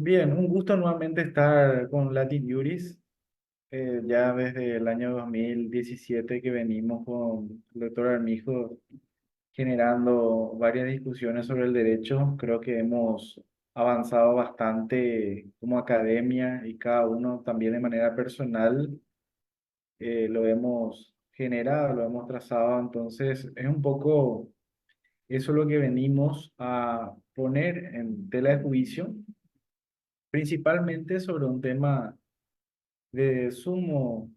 Bien, un gusto nuevamente estar con Latin Juris. Ya desde el año 2017 que venimos con el doctor Armijo generando varias discusiones sobre el derecho. Creo que hemos avanzado bastante como academia y cada uno también de manera personal lo hemos generado, lo hemos trazado. Entonces es un poco eso lo que venimos a poner en tela de juicio, principalmente sobre un tema de sumo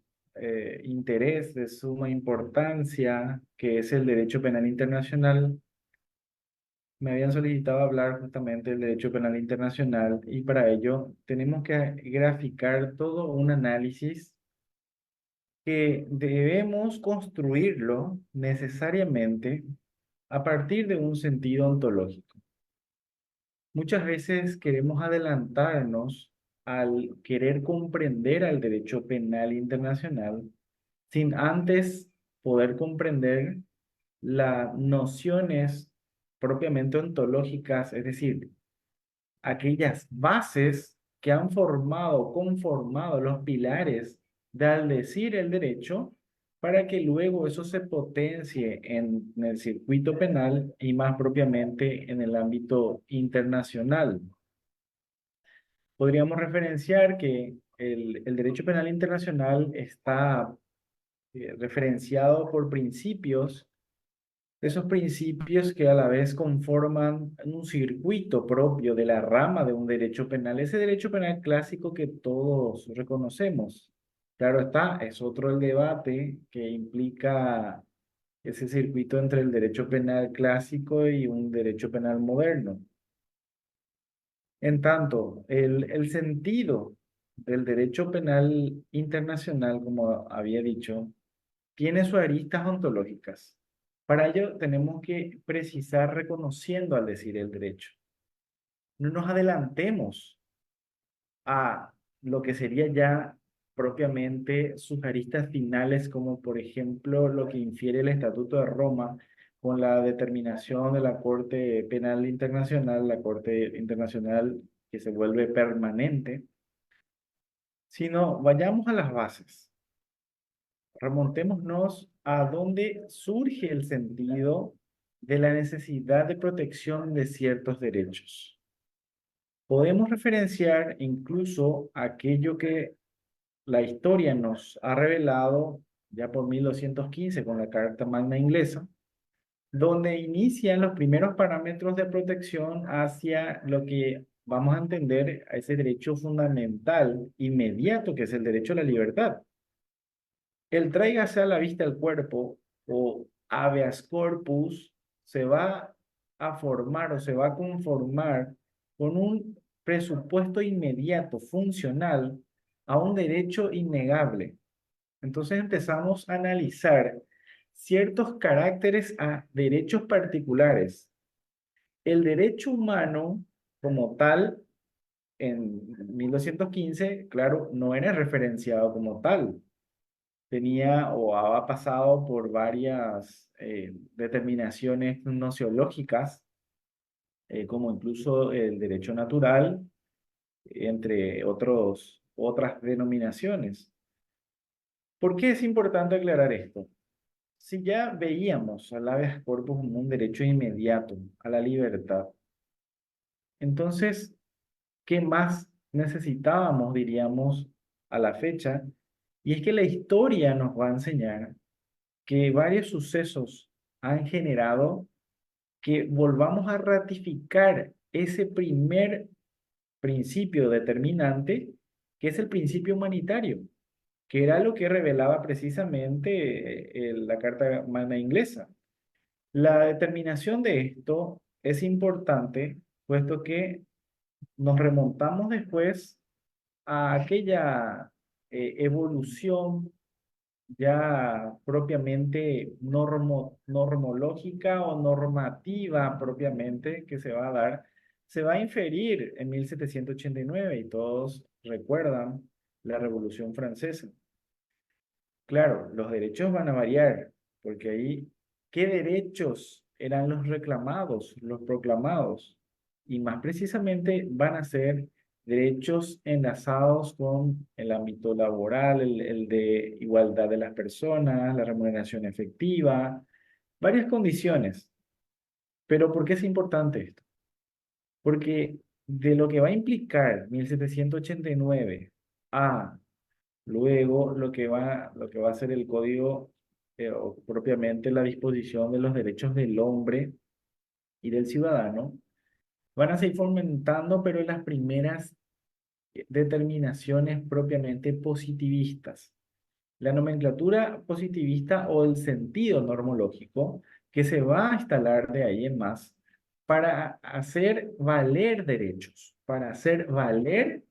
interés, de suma importancia, que es el derecho penal internacional. Me habían solicitado hablar justamente del derecho penal internacional y para ello tenemos que graficar todo un análisis que debemos construirlo necesariamente a partir de un sentido ontológico. Muchas veces queremos adelantarnos al querer comprender al derecho penal internacional sin antes poder comprender las nociones propiamente ontológicas, es decir, aquellas bases que han formado, conformado los pilares del decir el derecho, para que luego eso se potencie en el circuito penal y más propiamente en el ámbito internacional. Podríamos referenciar que el derecho penal internacional está referenciado por principios, esos principios que a la vez conforman un circuito propio de la rama de un derecho penal, ese derecho penal clásico que todos reconocemos. Claro está, es otro el debate que implica ese circuito entre el derecho penal clásico y un derecho penal moderno. En tanto, el sentido del derecho penal internacional, como había dicho, tiene sus aristas ontológicas. Para ello tenemos que precisar reconociendo al decir el derecho. No nos adelantemos a lo que sería ya propiamente sus aristas finales, como por ejemplo lo que infiere el Estatuto de Roma con la determinación de la Corte Penal Internacional, la Corte Internacional que se vuelve permanente, sino vayamos a las bases. Remontémonos a dónde surge el sentido de la necesidad de protección de ciertos derechos. Podemos referenciar incluso aquello que la historia nos ha revelado ya por 1215 con la Carta Magna Inglesa, donde inician los primeros parámetros de protección hacia lo que vamos a entender a ese derecho fundamental inmediato que es el derecho a la libertad. El tráigase a la vista el cuerpo o habeas corpus se va a formar o se va a conformar con un presupuesto inmediato, funcional, a un derecho innegable. Entonces empezamos a analizar ciertos caracteres a derechos particulares. El derecho humano como tal, en 1215, claro, no era referenciado como tal, tenía o ha pasado por varias determinaciones nociológicas, como incluso el derecho natural, entre otras denominaciones. ¿Por qué es importante aclarar esto? Si ya veíamos al habeas corpus como un derecho inmediato a la libertad, entonces, ¿qué más necesitábamos, diríamos, a la fecha? Y es que la historia nos va a enseñar que varios sucesos han generado que volvamos a ratificar ese primer principio determinante, que es el principio humanitario, que era lo que revelaba precisamente la Carta Magna Inglesa. La determinación de esto es importante, puesto que nos remontamos después a aquella evolución ya propiamente normológica o normativa propiamente que se va a dar, se va a inferir en 1789 y todos recuerdan la Revolución Francesa. Claro, los derechos van a variar, porque ahí, ¿qué derechos eran los reclamados, los proclamados? Y más precisamente van a ser derechos enlazados con el ámbito laboral, el de igualdad de las personas, la remuneración efectiva, varias condiciones. Pero ¿por qué es importante esto? Porque de lo que va a implicar 1789 a luego lo que va a ser el código, o propiamente la disposición de los derechos del hombre y del ciudadano, van a seguir fomentando, pero las primeras determinaciones propiamente positivistas. La nomenclatura positivista o el sentido normológico que se va a instalar de ahí en más para hacer valer derechos, para hacer valer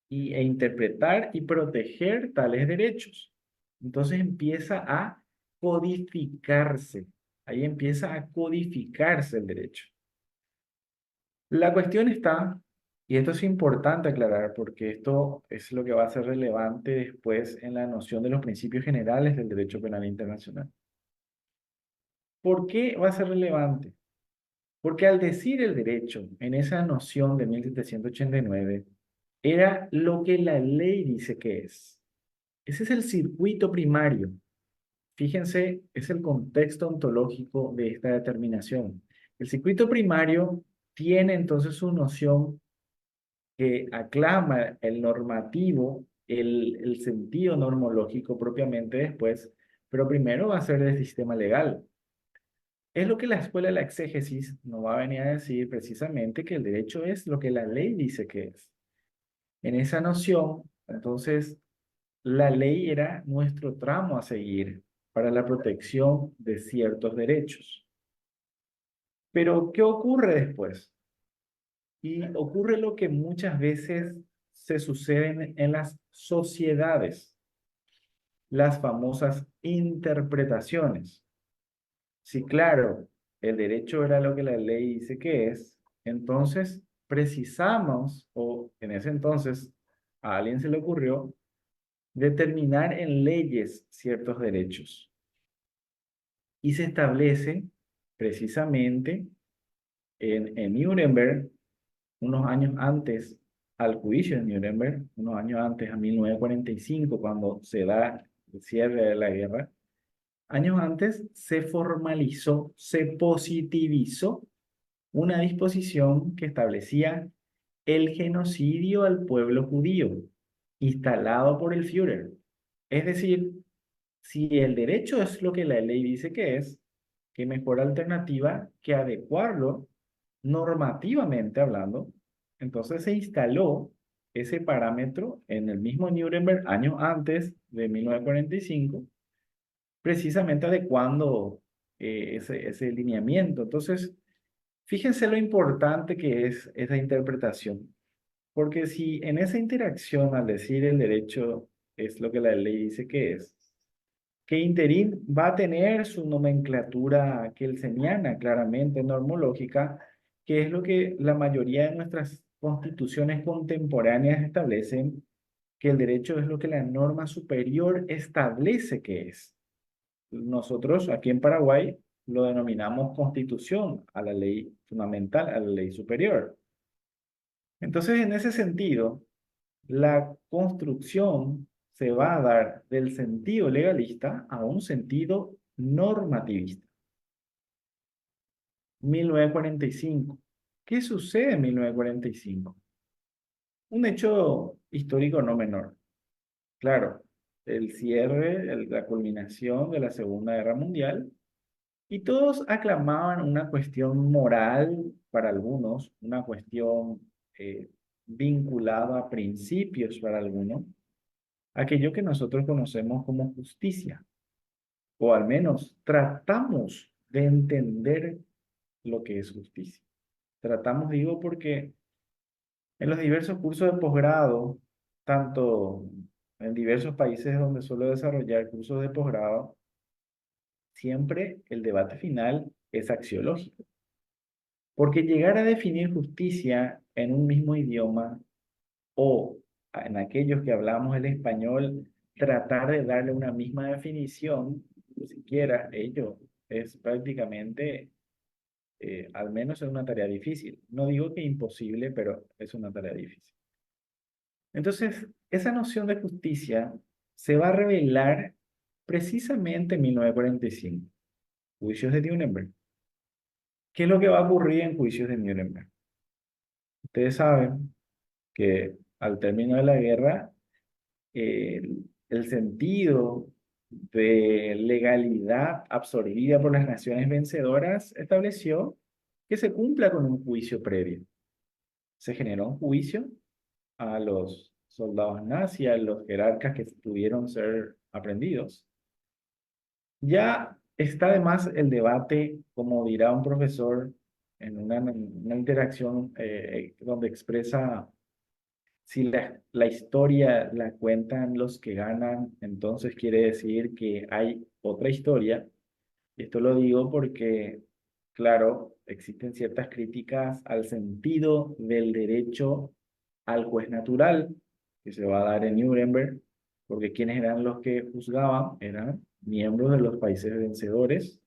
e interpretar y proteger tales derechos. Entonces empieza a codificarse, ahí empieza a codificarse el derecho. La cuestión está, y esto es importante aclarar porque esto es lo que va a ser relevante después en la noción de los principios generales del derecho penal internacional. ¿Por qué va a ser relevante? Porque al decir el derecho en esa noción de 1789, era lo que la ley dice que es. Ese es el circuito primario. Fíjense, es el contexto ontológico de esta determinación. El circuito primario tiene entonces su noción que aclama el normativo, el sentido normológico propiamente después, pero primero va a ser el sistema legal. Es lo que la escuela de la exégesis nos va a venir a decir precisamente que el derecho es lo que la ley dice que es. En esa noción, entonces, la ley era nuestro tramo a seguir para la protección de ciertos derechos. Pero, ¿qué ocurre después? Y ocurre lo que muchas veces se sucede en las sociedades, las famosas interpretaciones. Si claro, el derecho era lo que la ley dice que es, entonces precisamos, o en ese entonces a alguien se le ocurrió, determinar en leyes ciertos derechos. Y se establece precisamente en Nuremberg, unos años antes al juicio de Nuremberg, unos años antes, a 1945, cuando se da el cierre de la guerra, años antes se formalizó, se positivizó una disposición que establecía el genocidio al pueblo judío, instalado por el Führer. Es decir, si el derecho es lo que la ley dice que es, qué mejor alternativa que adecuarlo normativamente hablando. Entonces se instaló ese parámetro en el mismo Nuremberg años antes de 1945, precisamente adecuando ese lineamiento. Entonces, fíjense lo importante que es esa interpretación, porque si en esa interacción al decir el derecho es lo que la ley dice que interín va a tener su nomenclatura kelseniana, claramente normológica, que es lo que la mayoría de nuestras constituciones contemporáneas establecen, que el derecho es lo que la norma superior establece que es. Nosotros aquí en Paraguay lo denominamos constitución a la ley fundamental, a la ley superior. Entonces, en ese sentido, la construcción se va a dar del sentido legalista a un sentido normativista. 1945. ¿Qué sucede en 1945? Un hecho histórico no menor. Claro, el cierre, la culminación de la Segunda Guerra Mundial, y todos aclamaban una cuestión moral para algunos, una cuestión vinculada a principios para algunos, aquello que nosotros conocemos como justicia, o al menos tratamos de entender lo que es justicia. Tratamos, digo, porque en los diversos cursos de posgrado, tanto en diversos países donde suelo desarrollar cursos de posgrado, siempre el debate final es axiológico. Porque llegar a definir justicia en un mismo idioma o en aquellos que hablamos el español, tratar de darle una misma definición, ni siquiera ello es prácticamente, al menos es una tarea difícil. No digo que imposible, pero es una tarea difícil. Entonces, esa noción de justicia se va a revelar precisamente en 1945, juicios de Nuremberg. ¿Qué es lo que va a ocurrir en juicios de Nuremberg? Ustedes saben que al término de la guerra, el sentido de legalidad absorbida por las naciones vencedoras estableció que se cumpla con un juicio previo. Se generó un juicio a los soldados nazis, a los jerarcas que pudieron ser aprendidos. Ya está además el debate, como dirá un profesor en una interacción donde expresa si la historia la cuentan los que ganan, entonces quiere decir que hay otra historia. Y esto lo digo porque, claro, existen ciertas críticas al sentido del derecho al juez natural que se va a dar en Nuremberg, porque quienes eran los que juzgaban eran miembros de los países vencedores,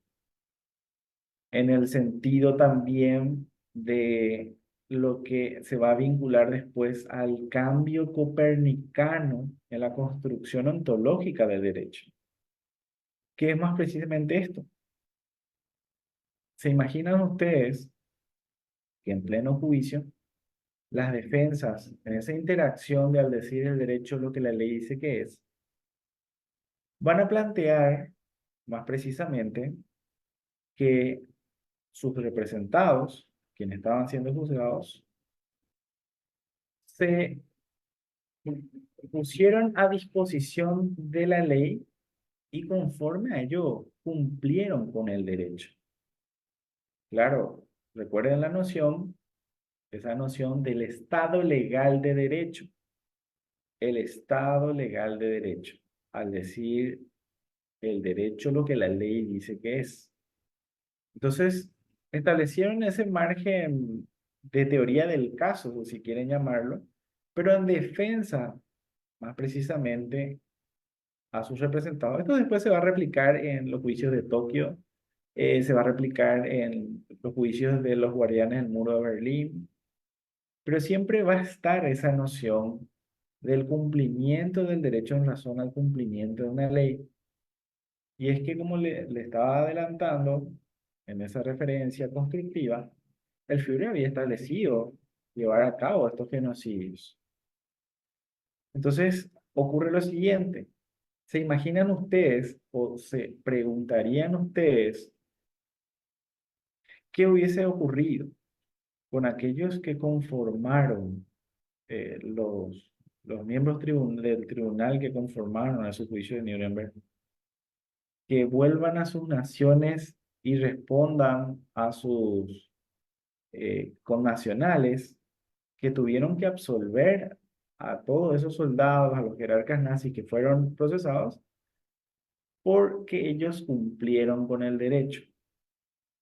en el sentido también de lo que se va a vincular después al cambio copernicano en la construcción ontológica del derecho. ¿Qué es más precisamente esto? ¿Se imaginan ustedes que en pleno juicio las defensas, en esa interacción de al decir el derecho lo que la ley dice que es, van a plantear más precisamente que sus representados, quienes estaban siendo juzgados, se pusieron a disposición de la ley y conforme a ello cumplieron con el derecho? Claro, recuerden la noción, esa noción del Estado legal de derecho. El Estado legal de derecho, al decir el derecho lo que la ley dice que es. Entonces, establecieron ese margen de teoría del caso, si quieren llamarlo, pero en defensa, más precisamente, a sus representados. Esto después se va a replicar en los juicios de Tokio, se va a replicar en los juicios de los guardianes del muro de Berlín, pero siempre va a estar esa noción del cumplimiento del derecho en razón al cumplimiento de una ley. Y es que como le estaba adelantando en esa referencia constructiva, el Führer había establecido llevar a cabo estos genocidios. Entonces, ocurre lo siguiente. ¿Se imaginan ustedes o se preguntarían ustedes qué hubiese ocurrido con aquellos que conformaron los miembros del tribunal que conformaron a su juicio de Nuremberg, que vuelvan a sus naciones y respondan a sus connacionales que tuvieron que absolver a todos esos soldados, a los jerarcas nazis que fueron procesados, porque ellos cumplieron con el derecho?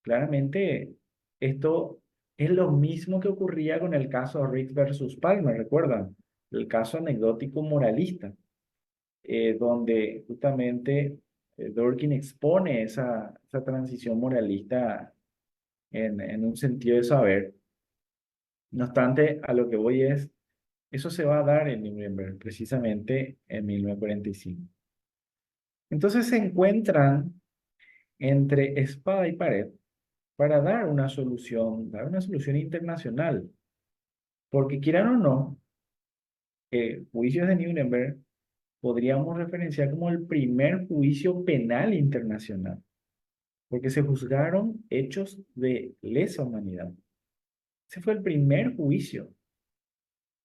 Claramente, esto es lo mismo que ocurría con el caso Rick versus Palmer, ¿recuerdan? El caso anecdótico moralista, donde justamente Dworkin expone esa transición moralista en un sentido de saber. No obstante, a lo que voy es, eso se va a dar en Nuremberg, precisamente en 1945. Entonces se encuentran entre espada y pared para dar una solución internacional, porque quieran o no, juicios de Nuremberg podríamos referenciar como el primer juicio penal internacional, porque se juzgaron hechos de lesa humanidad. Ese fue el primer juicio.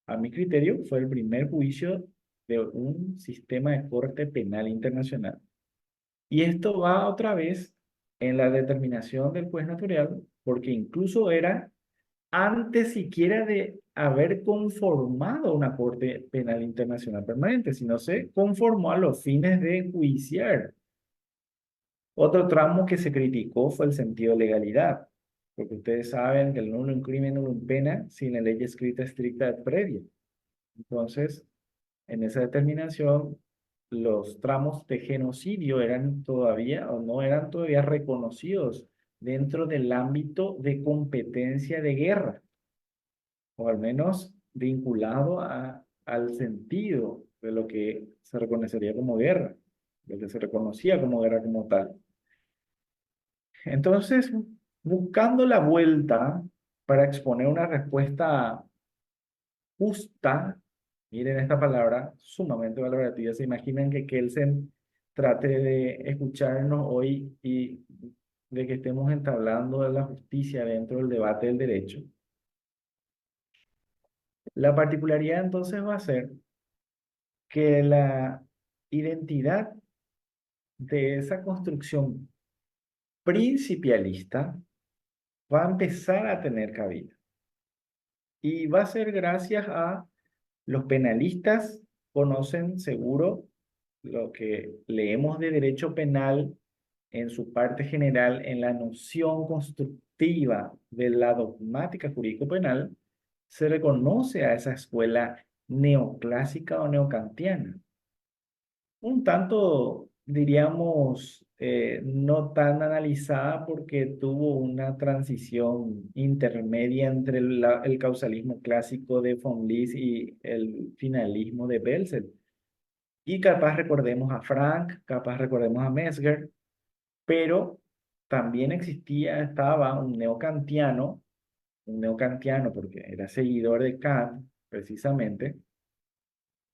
A mi criterio, fue el primer juicio de un sistema de corte penal internacional. Y esto va otra vez en la determinación del juez natural, porque incluso era antes siquiera de haber conformado una Corte Penal Internacional Permanente, sino se conformó a los fines de enjuiciar. Otro tramo que se criticó fue el sentido de legalidad, porque ustedes saben que el nullum crimen nullum pena sin la ley escrita estricta previa. Entonces, en esa determinación, los tramos de genocidio eran todavía o no eran todavía reconocidos dentro del ámbito de competencia de guerra, o al menos vinculado al sentido de lo que se reconocería como guerra, lo que se reconocía como guerra como tal. Entonces, buscando la vuelta para exponer una respuesta justa, miren esta palabra sumamente valorativa, se imaginan que Kelsen trate de escucharnos hoy y de que estemos entablando de la justicia dentro del debate del derecho. La particularidad entonces va a ser que la identidad de esa construcción principialista va a empezar a tener cabida. Y va a ser gracias a los penalistas conocen seguro lo que leemos de derecho penal en su parte general en la noción constructiva de la dogmática jurídico-penal, se reconoce a esa escuela neoclásica o neocantiana. Un tanto, diríamos, no tan analizada porque tuvo una transición intermedia entre el causalismo clásico de von Lis y el finalismo de Belzel. Y capaz recordemos a Frank, capaz recordemos a Mesger, pero también estaba un neocantiano porque era seguidor de Kant, precisamente,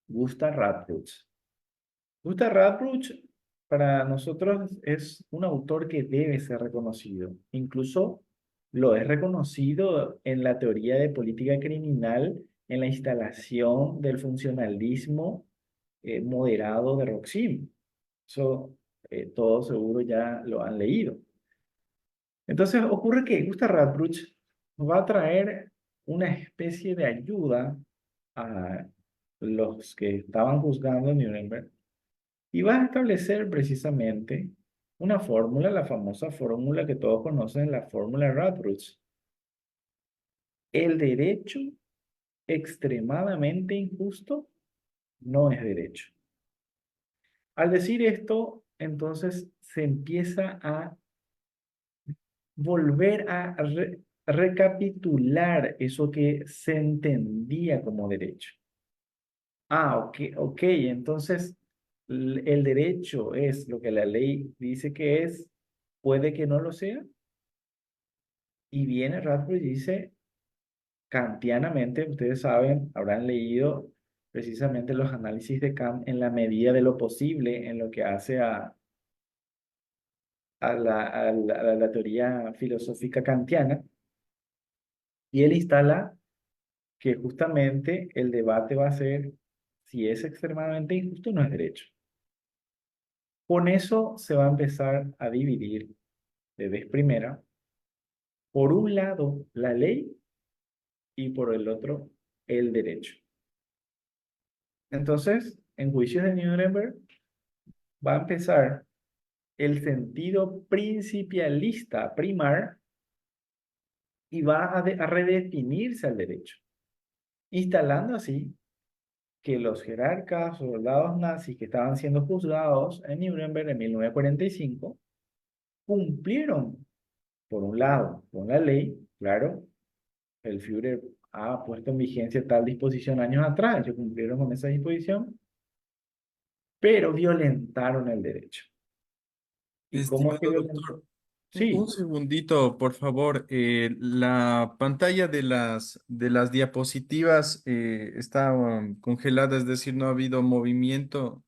Gustav Radbruch. Gustav Radbruch para nosotros es un autor que debe ser reconocido. Incluso lo es reconocido en la teoría de política criminal, en la instalación del funcionalismo moderado de Roxin. Eso todos seguro ya lo han leído. Entonces ocurre que Gustav Radbruch va a traer una especie de ayuda a los que estaban juzgando en Nuremberg y va a establecer precisamente una fórmula, la famosa fórmula que todos conocen, la fórmula Radbruch. El derecho extremadamente injusto no es derecho. Al decir esto, entonces se empieza a volver a recapitular eso que se entendía como derecho. Ah, ok, ok, entonces el derecho es lo que la ley dice que es, puede que no lo sea, y viene Radcliffe y dice, kantianamente, ustedes saben, habrán leído precisamente los análisis de Kant en la medida de lo posible en lo que hace a la teoría filosófica kantiana, y él instala que justamente el debate va a ser si es extremadamente injusto o no es derecho. Con eso se va a empezar a dividir de vez primera, por un lado la ley y por el otro el derecho. Entonces, en juicios de Nuremberg va a empezar el sentido principialista a primar y va a redefinirse al derecho, instalando así que los jerarcas o soldados nazis que estaban siendo juzgados en Nuremberg en 1945 cumplieron, por un lado, con la ley, claro, el Führer ha puesto en vigencia tal disposición años atrás, ellos cumplieron con esa disposición, pero violentaron el derecho. ¿Y cómo es que Estimado violentaron? doctor, un Sí, segundito, por favor. La pantalla de las diapositivas está congelada, es decir, no ha habido movimiento.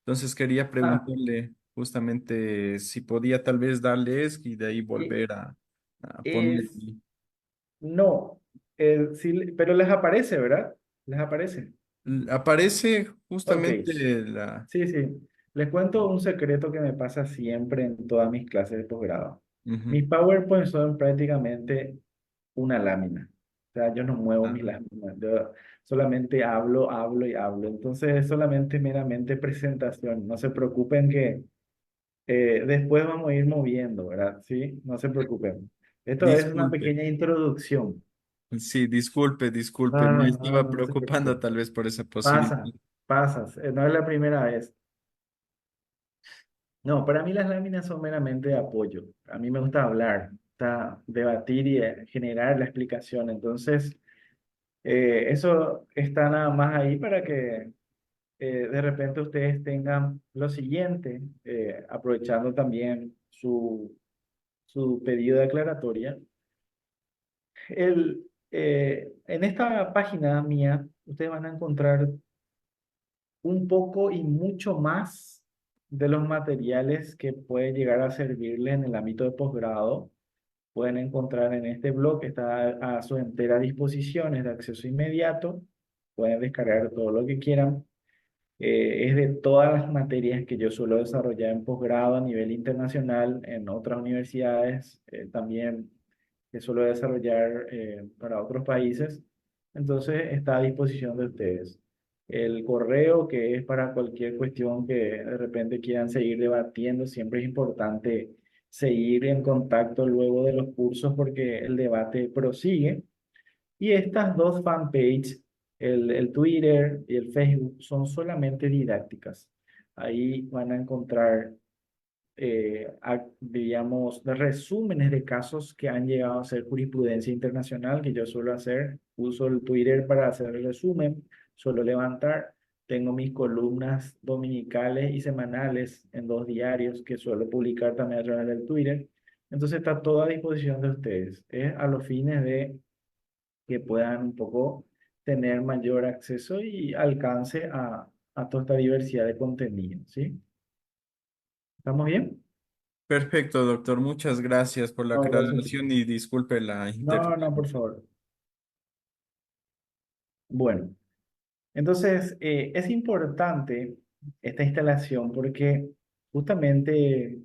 Entonces quería ah, preguntarle justamente si podía tal vez darle ESC y de ahí y volver a poner. es, no, sí, pero les aparece, ¿verdad? Les aparece. Aparece Ok, justamente la... sí, sí. Les cuento un secreto que me pasa siempre en todas mis clases de posgrado. Ujú. Mis PowerPoint son prácticamente una lámina. O sea, yo no muevo Ah, mis láminas. Yo solamente hablo, hablo y hablo. Entonces es solamente meramente presentación. No se preocupen que después vamos a ir moviendo, ¿verdad? Sí, no se preocupen. Esto es una disculpe. pequeña introducción. Sí, disculpe, disculpe. No, Me no, no, estaba no se preocupando preocupen. tal vez por esa posibilidad. Pasa, pasas. No es la primera vez. No, para mí las láminas son meramente de apoyo. A mí me gusta hablar, debatir y generar la explicación. Entonces, Eso está nada más ahí para que de repente ustedes tengan lo siguiente, aprovechando también su pedido de aclaratoria. En esta página mía, ustedes van a encontrar un poco y mucho más de los materiales que puede llegar a servirles en el ámbito de posgrado. Pueden encontrar en este blog, está a su entera disposición, es de acceso inmediato. Pueden descargar todo lo que quieran. Es de todas las materias que yo suelo desarrollar en posgrado a nivel internacional en otras universidades, también que suelo desarrollar para otros países. Entonces está a disposición de ustedes. El correo, que es para cualquier cuestión que de repente quieran seguir debatiendo, siempre es importante seguir en contacto luego de los cursos porque el debate prosigue. Y estas dos fanpages, el Twitter y el Facebook, son solamente didácticas. Ahí van a encontrar, digamos, resúmenes de casos que han llegado a ser jurisprudencia internacional, que yo suelo hacer. Uso el Twitter para hacer el resumen, suelo levantar. Tengo mis columnas dominicales y semanales en dos diarios que suelo publicar también a través del Twitter. Entonces está todo a disposición de ustedes. Es a los fines de que puedan un poco tener mayor acceso y alcance a toda esta diversidad de contenido, ¿sí? ¿Estamos bien? Perfecto, doctor. Muchas gracias por la No, gracias. aclaración y disculpe la No, no, por interrupción. favor. Bueno, entonces es importante esta instalación porque justamente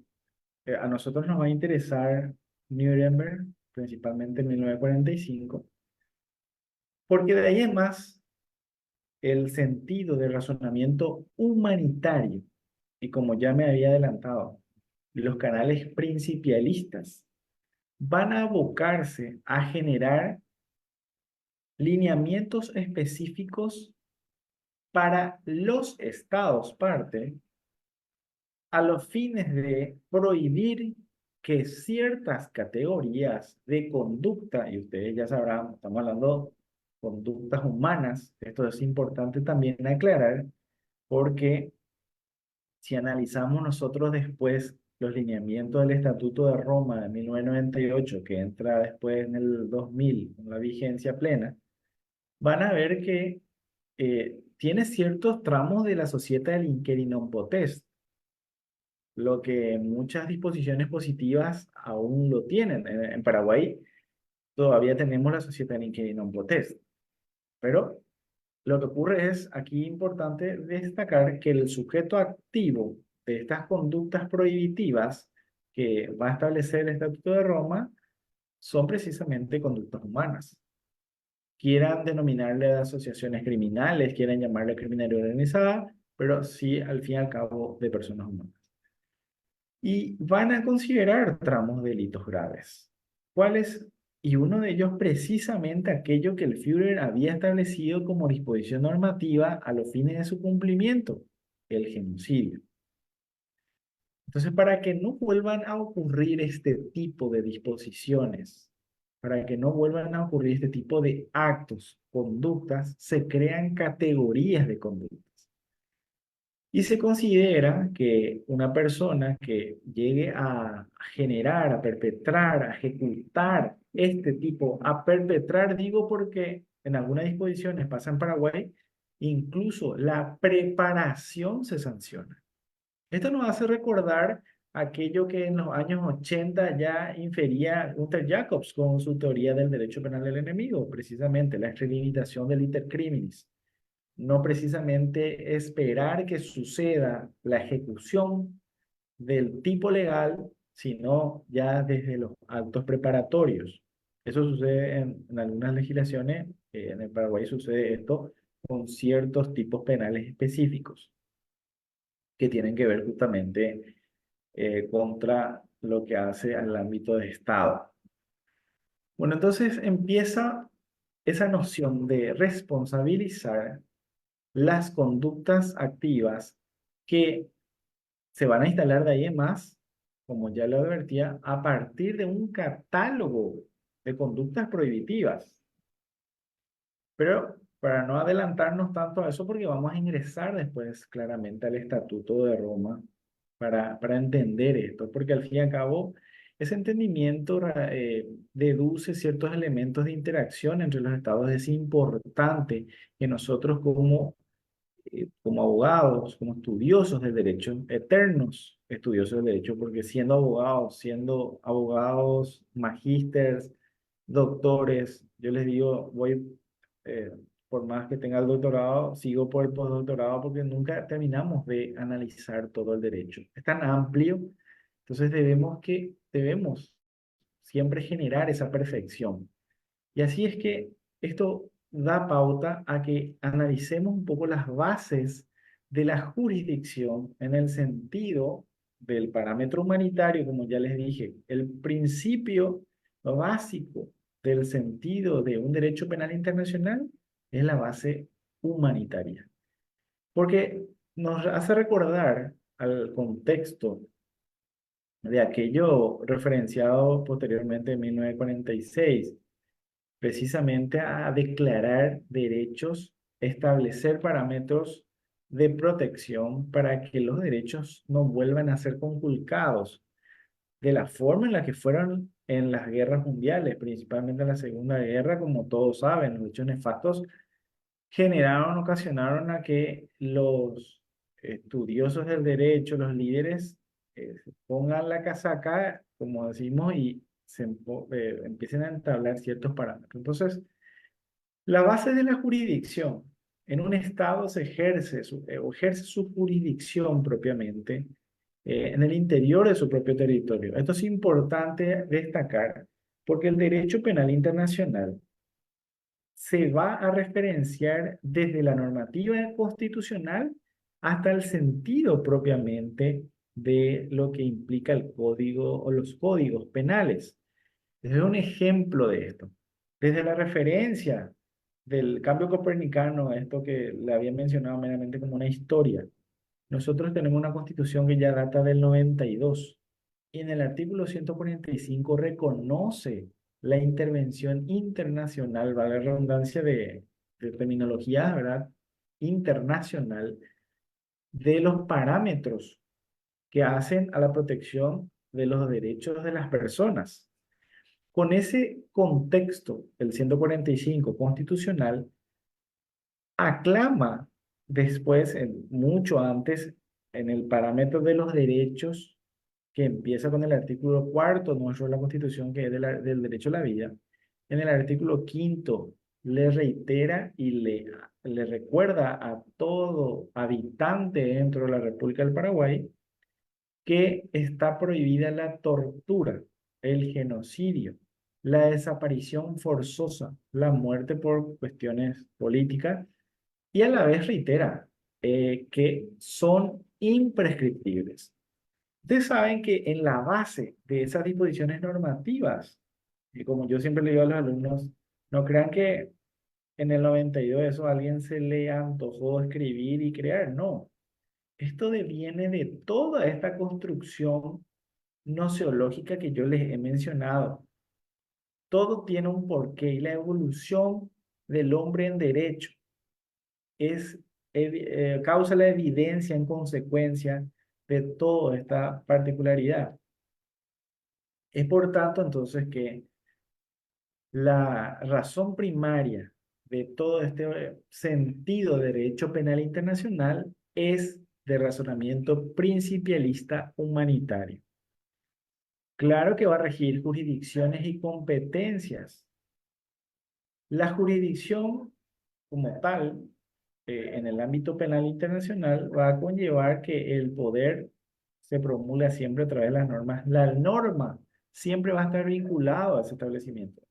a nosotros nos va a interesar Nuremberg, principalmente en 1945, porque de ahí en más el sentido de razonamiento humanitario, y como ya me había adelantado, los canales principialistas van a abocarse a generar lineamientos específicos para los estados parte a los fines de prohibir que ciertas categorías de conducta, y ustedes ya sabrán, estamos hablando de conductas humanas, esto es importante también aclarar, porque si analizamos nosotros después los lineamientos del Estatuto de Roma de 1998, que entra después en el 2000, en la vigencia plena, van a ver que tiene ciertos tramos de la Società del Inquiri non potest, lo que muchas disposiciones positivas aún lo tienen. En Paraguay todavía tenemos la Società del Inquiri non potest, pero lo que ocurre es aquí importante destacar que el sujeto activo de estas conductas prohibitivas que va a establecer el Estatuto de Roma son precisamente conductas humanas. Quieran denominarle asociaciones criminales, quieran llamarle criminalidad organizada, pero sí al fin y al cabo de personas humanas. Y van a considerar tramos de delitos graves. ¿Cuáles? Y uno de ellos precisamente aquello que el Führer había establecido como disposición normativa a los fines de su cumplimiento, el genocidio. Entonces, para que no vuelvan a ocurrir este tipo de disposiciones, para que no vuelvan a ocurrir este tipo de actos, conductas, se crean categorías de conductas. Y se considera que una persona que llegue a generar, a perpetrar, a ejecutar este tipo, a perpetrar, digo porque en algunas disposiciones pasa en Paraguay, incluso la preparación se sanciona. Esto nos hace recordar aquello que en los años 80 ya infería Gunther Jacobs con su teoría del derecho penal del enemigo, precisamente la extralimitación del iter criminis, no precisamente esperar que suceda la ejecución del tipo legal, sino ya desde los actos preparatorios. Eso sucede en algunas legislaciones, en el Paraguay sucede esto con ciertos tipos penales específicos que tienen que ver justamente contra lo que hace al ámbito de Estado. Bueno, entonces empieza esa noción de responsabilizar las conductas activas que se van a instalar de ahí en más, como ya lo advertía, a partir de un catálogo de conductas prohibitivas. Pero para no adelantarnos tanto a eso, porque vamos a ingresar después claramente al Estatuto de Roma para entender esto, porque al fin y al cabo ese entendimiento deduce ciertos elementos de interacción entre los estados. Es importante que nosotros como abogados, como estudiosos del derecho, eternos estudiosos del derecho, porque siendo abogados, magísteres, doctores, yo les digo, eh, por más que tenga el doctorado, sigo por el postdoctorado porque nunca terminamos de analizar todo el derecho. Es tan amplio, entonces debemos siempre generar esa perfección. Y así es que esto da pauta a que analicemos un poco las bases de la jurisdicción en el sentido del parámetro humanitario, como ya les dije, el principio básico del sentido de un derecho penal internacional es la base humanitaria, porque nos hace recordar al contexto de aquello referenciado posteriormente en 1946 precisamente a declarar derechos, establecer parámetros de protección para que los derechos no vuelvan a ser conculcados de la forma en la que fueron en las guerras mundiales, principalmente en la Segunda Guerra, como todos saben, los hechos nefastos ocasionaron a que los estudiosos del derecho, los líderes, se pongan la casaca, como decimos, y empiecen a entablar ciertos parámetros. Entonces, la base de la jurisdicción en un estado ejerce su jurisdicción propiamente en el interior de su propio territorio. Esto es importante destacar porque el derecho penal internacional se va a referenciar desde la normativa constitucional hasta el sentido propiamente de lo que implica el código o los códigos penales. Es un ejemplo de esto. Desde la referencia del cambio copernicano, esto que le había mencionado meramente como una historia, nosotros tenemos una constitución que ya data del 92 y en el artículo 145 reconoce la intervención internacional, valga la redundancia de terminología, ¿verdad? Internacional de los parámetros que hacen a la protección de los derechos de las personas. Con ese contexto, el 145 constitucional aclama después, mucho antes, en el parámetro de los derechos, que empieza con el artículo cuarto nuestro de la Constitución, que es del derecho a la vida. En el artículo quinto le reitera y le recuerda a todo habitante dentro de la República del Paraguay que está prohibida la tortura, el genocidio, la desaparición forzosa, la muerte por cuestiones políticas y a la vez reitera que son imprescriptibles. Ustedes saben que en la base de esas disposiciones normativas, y como yo siempre le digo a los alumnos, no crean que en el 92 eso a alguien se le antojó escribir y crear, no. Esto deviene de toda esta construcción nociológica que yo les he mencionado. Todo tiene un porqué y la evolución del hombre en derecho es, causa la evidencia en consecuencia de toda esta particularidad. Es por tanto entonces que la razón primaria de todo este sentido de derecho penal internacional es de razonamiento principialista humanitario. Claro que va a regir jurisdicciones y competencias. La jurisdicción como tal, en el ámbito penal internacional, va a conllevar que el poder se promulga siempre a través de las normas. La norma siempre va a estar vinculado a ese establecimiento.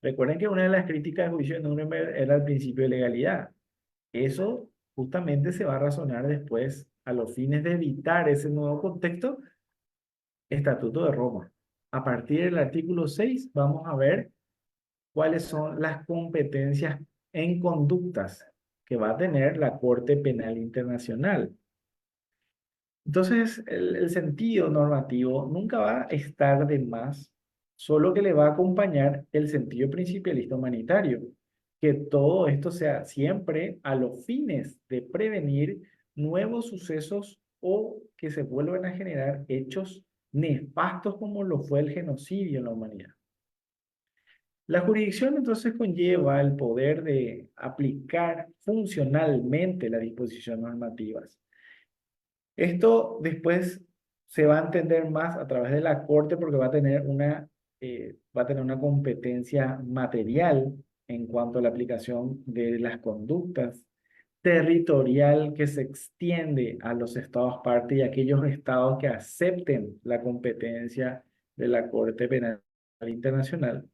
Recuerden que una de las críticas del juicio de Nuremberg era el principio de legalidad. Eso justamente se va a razonar después a los fines de evitar ese nuevo contexto, Estatuto de Roma. A partir del artículo 6 vamos a ver cuáles son las competencias en conductas que va a tener la Corte Penal Internacional. Entonces, el sentido normativo nunca va a estar de más, solo que le va a acompañar el sentido principialista humanitario, que todo esto sea siempre a los fines de prevenir nuevos sucesos o que se vuelvan a generar hechos nefastos como lo fue el genocidio en la humanidad. La jurisdicción entonces conlleva el poder de aplicar funcionalmente las disposiciones normativas. Esto después se va a entender más a través de la Corte porque va a tener una competencia material en cuanto a la aplicación de las conductas, territorial que se extiende a los estados parte y aquellos estados que acepten la competencia de la Corte Penal Internacional,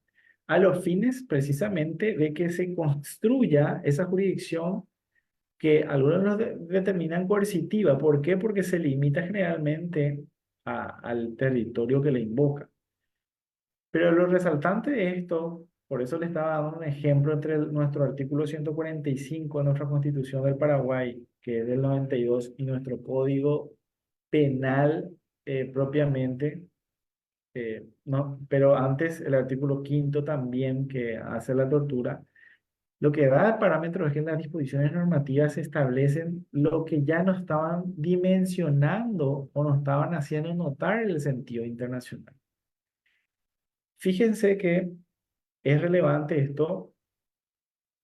a los fines precisamente de que se construya esa jurisdicción que algunos determinan coercitiva. ¿Por qué? Porque se limita generalmente al territorio que le invoca. Pero lo resaltante de esto, por eso le estaba dando un ejemplo entre nuestro artículo 145 de nuestra Constitución del Paraguay, que es del 92, y nuestro Código Penal propiamente, no, pero antes el artículo quinto también que hace la tortura. Lo que da el parámetro es que las disposiciones normativas establecen lo que ya no estaban dimensionando o no estaban haciendo notar el sentido internacional. Fíjense que es relevante esto.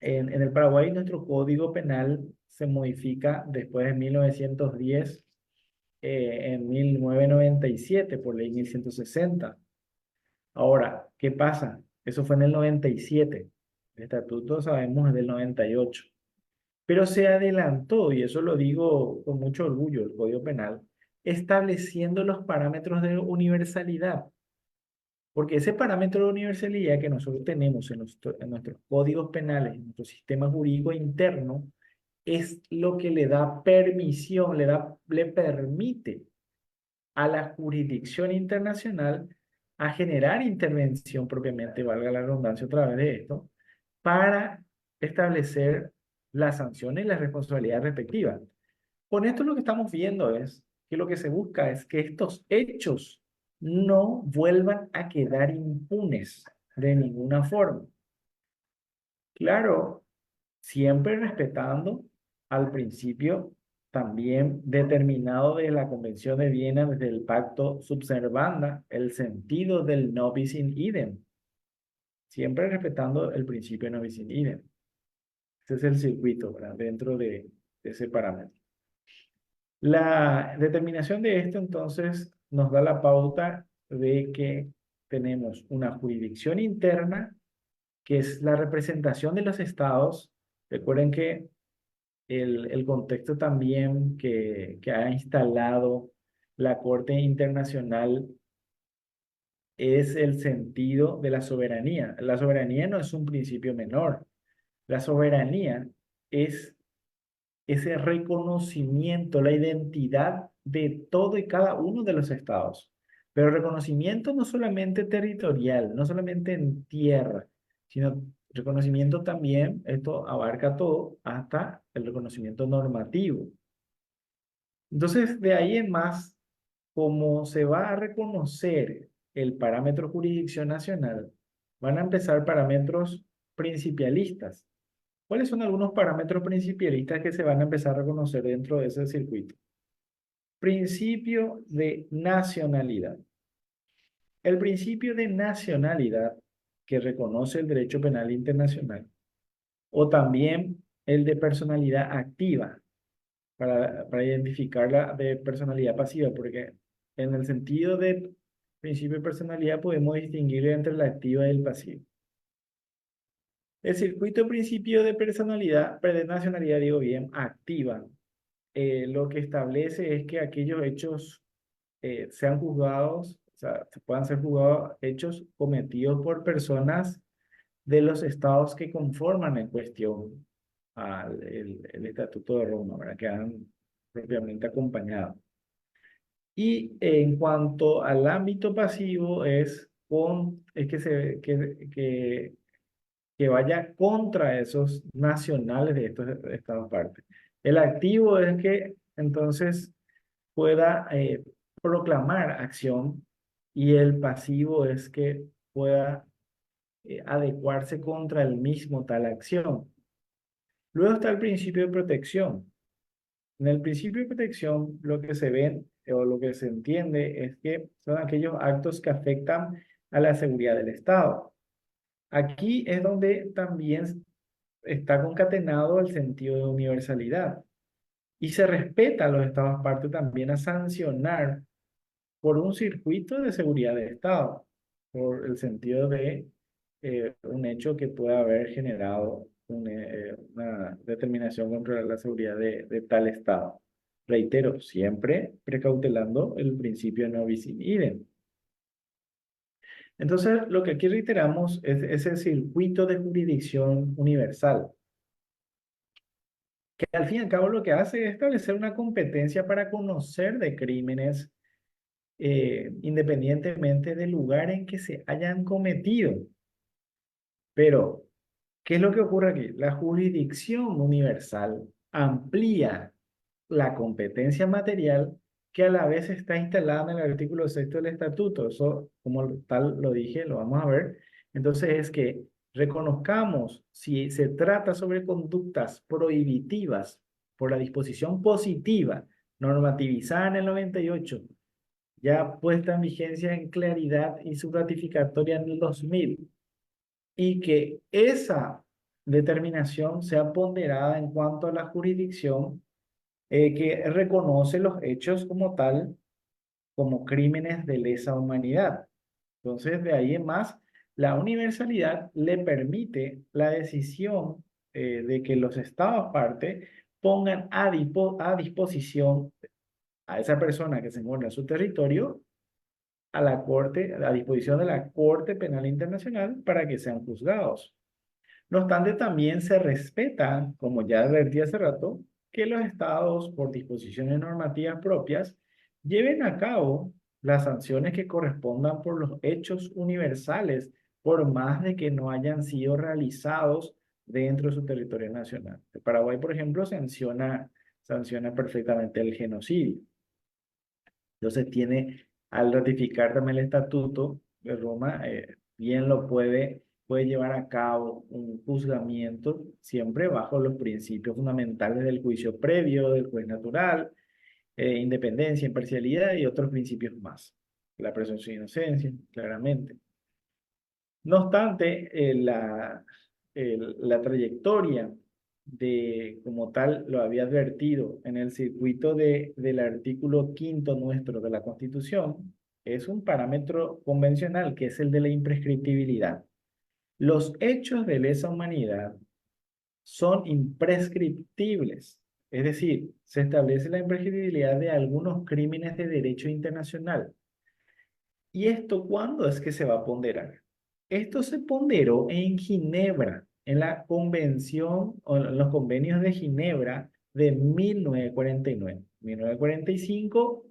En el Paraguay nuestro código penal se modifica después de 1910, en 1997 por ley 1160. Ahora, ¿qué pasa? Eso fue en el 97. El estatuto sabemos es del 98. Pero se adelantó, y eso lo digo con mucho orgullo, el Código Penal, estableciendo los parámetros de universalidad. Porque ese parámetro de universalidad que nosotros tenemos en nuestros códigos penales, en nuestro sistema jurídico interno, es lo que le da permisión, le permite a la jurisdicción internacional a generar intervención propiamente, valga la redundancia otra vez de esto, para establecer las sanciones y las responsabilidades respectivas. Con esto lo que estamos viendo es que lo que se busca es que estos hechos no vuelvan a quedar impunes de ninguna forma. Claro, siempre respetando al principio también determinado de la Convención de Viena desde el Pacto Subservanda, el sentido del no bis in idem, siempre respetando el principio no bis in idem. Ese es el circuito, ¿verdad? Dentro de ese parámetro. La determinación de esto entonces nos da la pauta de que tenemos una jurisdicción interna, que es la representación de los estados. Recuerden que el contexto también que ha instalado la Corte Internacional es el sentido de la soberanía. La soberanía no es un principio menor. La soberanía es ese reconocimiento, la identidad de todo y cada uno de los estados. Pero reconocimiento no solamente territorial, no solamente en tierra, sino reconocimiento también, esto abarca todo, hasta el reconocimiento normativo. Entonces, de ahí en más, como se va a reconocer el parámetro jurisdicción nacional, van a empezar parámetros principialistas. ¿Cuáles son algunos parámetros principialistas que se van a empezar a reconocer dentro de ese circuito? Principio de nacionalidad. El principio de nacionalidad que reconoce el derecho penal internacional, o también el de personalidad activa, para identificarla de personalidad pasiva, porque en el sentido de principio de personalidad podemos distinguir entre la activa y el pasivo. El circuito principio de personalidad, de nacionalidad, digo bien, activa, lo que establece es que aquellos hechos sean juzgados, o sea, se puedan ser juzgados hechos cometidos por personas de los estados que conforman en cuestión el Estatuto de Roma, ¿verdad? Que han propiamente acompañado. Y en cuanto al ámbito pasivo, es que vaya contra esos nacionales de estos estados partes. El activo es que entonces pueda proclamar acción y el pasivo es que pueda adecuarse contra el mismo tal acción. Luego está el principio de protección. En el principio de protección, lo que se ve o lo que se entiende es que son aquellos actos que afectan a la seguridad del Estado. Aquí es donde también está concatenado el sentido de universalidad y se respeta a los Estados partes también a sancionar por un circuito de seguridad del Estado, por el sentido de un hecho que pueda haber generado una determinación contra la seguridad de tal Estado. Reitero, siempre precautelando el principio de no bis in idem. Entonces, lo que aquí reiteramos es ese circuito de jurisdicción universal, que al fin y al cabo lo que hace es establecer una competencia para conocer de crímenes independientemente del lugar en que se hayan cometido. Pero, ¿qué es lo que ocurre aquí? La jurisdicción universal amplía la competencia material que a la vez está instalada en el artículo sexto del estatuto. Eso, como tal lo dije, lo vamos a ver. Entonces es que reconozcamos si se trata sobre conductas prohibitivas por la disposición positiva normativizada en el 98, ya puesta en vigencia en claridad y su ratificatoria en el 2000, y que esa determinación sea ponderada en cuanto a la jurisdicción que reconoce los hechos como tal, como crímenes de lesa humanidad. Entonces, de ahí en más, la universalidad le permite la decisión de que los estados parte pongan a disposición a esa persona que se encuentra en su territorio a la Corte, a disposición de la Corte Penal Internacional para que sean juzgados. No obstante, también se respeta, como ya advertí hace rato, que los estados, por disposiciones normativas propias, lleven a cabo las sanciones que correspondan por los hechos universales, por más de que no hayan sido realizados dentro de su territorio nacional. El Paraguay, por ejemplo, sanciona perfectamente el genocidio. Entonces tiene, al ratificar también el Estatuto de Roma, bien puede llevar a cabo un juzgamiento siempre bajo los principios fundamentales del juicio previo, del juez natural, independencia, imparcialidad y otros principios más. La presunción de inocencia, claramente. No obstante, la trayectoria de, como tal, lo había advertido en el circuito del artículo quinto nuestro de la Constitución, es un parámetro convencional que es el de la imprescriptibilidad. Los hechos de lesa humanidad son imprescriptibles, es decir, se establece la imprescriptibilidad de algunos crímenes de derecho internacional. ¿Y esto cuándo es que se va a ponderar? Esto se ponderó en Ginebra, en la convención o en los convenios de Ginebra de 1949. 1945,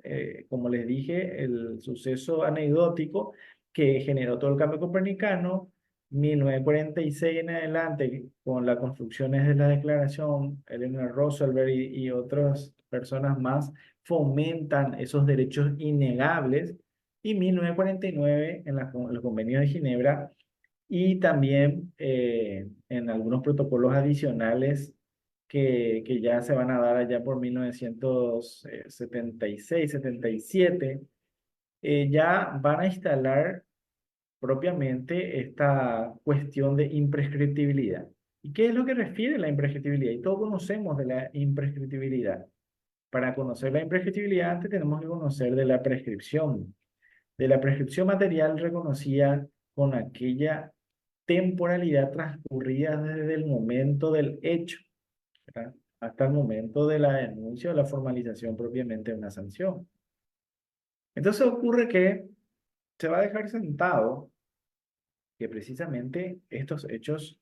como les dije, el suceso anecdótico que generó todo el cambio copernicano. 1946 en adelante, con las construcciones de la declaración, Eleanor Roosevelt y otras personas más fomentan esos derechos innegables, y 1949 en los convenios de Ginebra, y también en algunos protocolos adicionales que ya se van a dar allá por 1976, 77, ya van a instalar propiamente esta cuestión de imprescriptibilidad. ¿Y qué es lo que refiere la imprescriptibilidad? Y todos conocemos de la imprescriptibilidad. Para conocer la imprescriptibilidad antes tenemos que conocer de la prescripción material reconocida con aquella temporalidad transcurrida desde el momento del hecho, ¿verdad? Hasta el momento de la denuncia o la formalización propiamente de una sanción. Entonces ocurre que se va a dejar sentado que precisamente estos hechos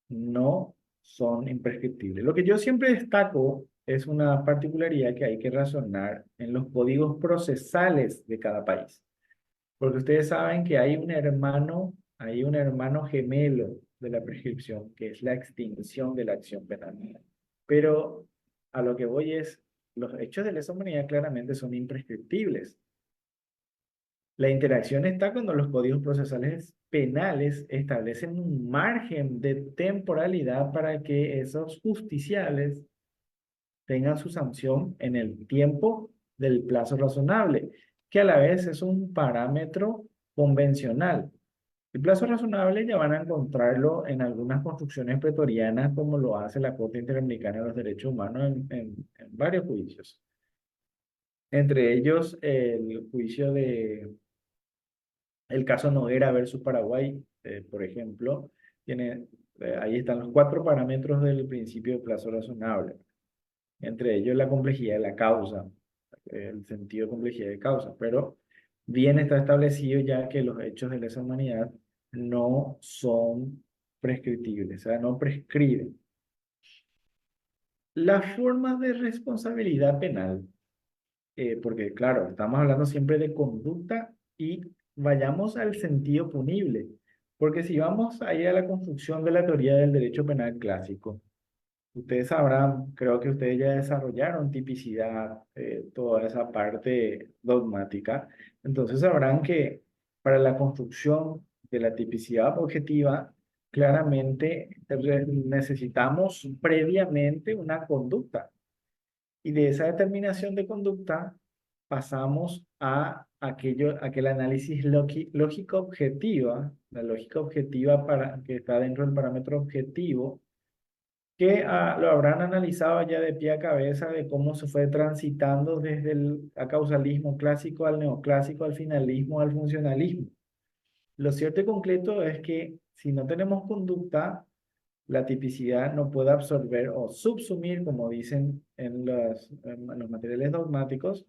no son imprescriptibles. Lo que yo siempre destaco es una particularidad que hay que razonar en los códigos procesales de cada país. Porque ustedes saben que hay un hermano gemelo de la prescripción, que es la extinción de la acción penal. Pero a lo que voy es, los hechos de lesa humanidad claramente son imprescriptibles. La interacción está cuando los códigos procesales penales establecen un margen de temporalidad para que esos justiciables tengan su sanción en el tiempo del plazo razonable, que a la vez es un parámetro convencional. El plazo razonable ya van a encontrarlo en algunas construcciones pretorianas, como lo hace la Corte Interamericana de los Derechos Humanos en varios juicios. Entre ellos, el juicio de el caso Noguera versus Paraguay, por ejemplo, tiene, ahí están los cuatro parámetros del principio de plazo razonable. Entre ellos la complejidad de la causa, el sentido de complejidad de causa, pero bien está establecido ya que los hechos de lesa humanidad no son prescriptibles, o sea, no prescriben. Las formas de responsabilidad penal, porque claro, estamos hablando siempre de conducta y vayamos al sentido punible, porque si vamos a ir a la construcción de la teoría del derecho penal clásico, ustedes sabrán, creo que ustedes ya desarrollaron tipicidad, toda esa parte dogmática. Entonces sabrán que para la construcción de la tipicidad objetiva, claramente necesitamos previamente una conducta. Y de esa determinación de conducta pasamos a aquel análisis lógico objetiva, la lógica objetiva que está dentro del parámetro objetivo que lo habrán analizado ya de pie a cabeza de cómo se fue transitando desde el acausalismo clásico al neoclásico, al finalismo, al funcionalismo. Lo cierto y concreto es que si no tenemos conducta, la tipicidad no puede absorber o subsumir, como dicen en los materiales dogmáticos,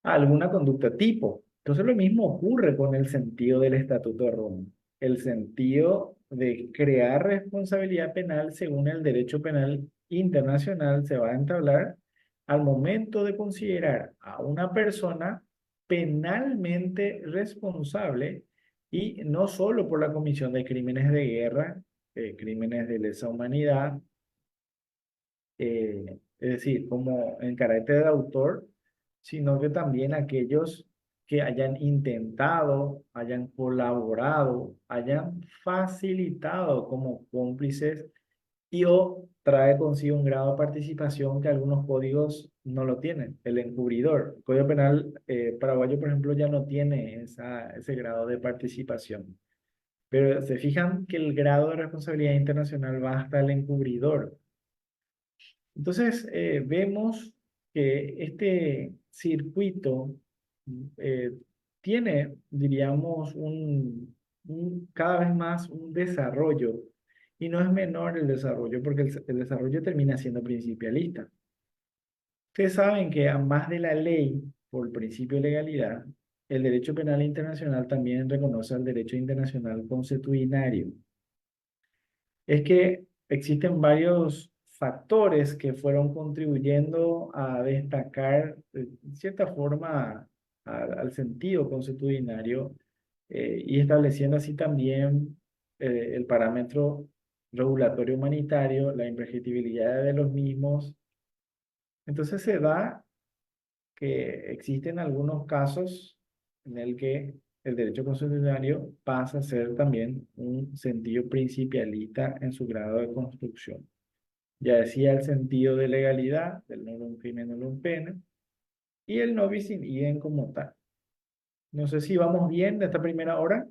a alguna conducta tipo. Entonces lo mismo ocurre con el sentido del Estatuto de Roma. El sentido de crear responsabilidad penal según el derecho penal internacional se va a entablar al momento de considerar a una persona penalmente responsable y no solo por la comisión de crímenes de guerra, crímenes de lesa humanidad, es decir, como en carácter de autor, sino que también aquellos que hayan intentado, hayan colaborado, hayan facilitado como cómplices y o trae consigo un grado de participación que algunos códigos no lo tienen. El encubridor, el Código Penal paraguayo, por ejemplo, ya no tiene ese grado de participación. Pero se fijan que el grado de responsabilidad internacional va hasta el encubridor. Entonces, vemos que este circuito eh, tiene, diríamos, cada vez más un desarrollo, y no es menor el desarrollo, porque el desarrollo termina siendo principialista. Ustedes saben que a más de la ley, por principio de legalidad, el derecho penal internacional también reconoce el derecho internacional consuetudinario. Es que existen varios factores que fueron contribuyendo a destacar, de cierta forma, al sentido consuetudinario y estableciendo así también el parámetro regulatorio humanitario, la imprescriptibilidad de los mismos. Entonces se da que existen algunos casos en el que el derecho consuetudinario pasa a ser también un sentido principialista en su grado de construcción. Ya decía el sentido de legalidad, del non crimen non pena, y el no bis in idem como tal. No sé si vamos bien de esta primera hora.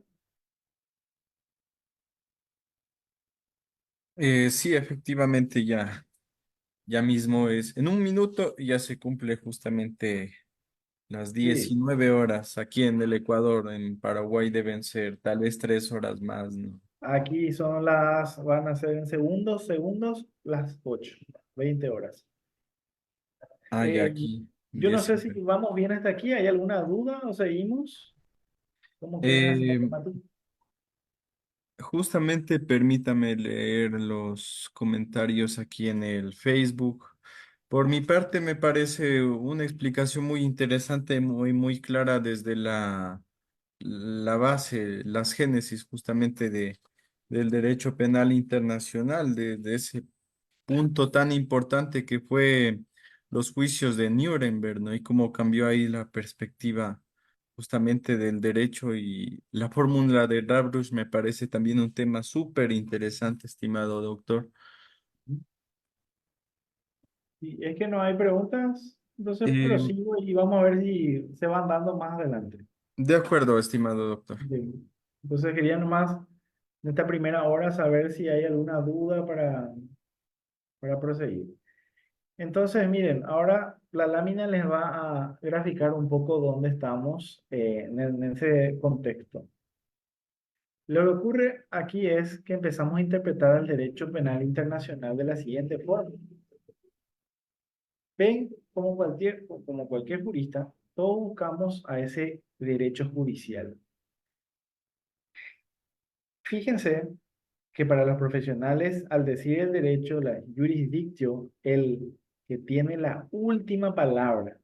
Sí, efectivamente, ya mismo es, en un minuto ya se cumple justamente las Sí, 19 horas aquí en el Ecuador. En Paraguay deben ser tal vez 3 horas más, ¿no? aquí van a ser en segundos, las 8, 20 horas. Ah, ya Eh, aquí, yo no sé si 19. vamos bien hasta aquí. ¿Hay alguna duda o seguimos? ¿Cómo quieren hacer la Eh, temática? Justamente permítame leer los comentarios aquí en el Facebook. Por mi parte, me parece una explicación muy interesante, muy clara desde la base, las génesis justamente del derecho penal internacional, de ese punto tan importante que fue los juicios de Nuremberg, ¿no? Y cómo cambió ahí la perspectiva justamente del derecho y la fórmula de Ravrush me parece también un tema súper interesante, estimado doctor. Y es que no hay preguntas, entonces Eh, prosigo y vamos a ver si se van dando más adelante. de acuerdo, estimado doctor. Bien. Entonces quería nomás en esta primera hora saber si hay alguna duda para proseguir. Entonces, miren, ahora la lámina les va a graficar un poco dónde estamos en ese contexto. Lo que ocurre aquí es que empezamos a interpretar el derecho penal internacional de la siguiente forma. Ven, como cualquier jurista, todos buscamos a ese derecho judicial. Fíjense que para los profesionales, al decir el derecho, la jurisdictio, el que tiene la última palabra,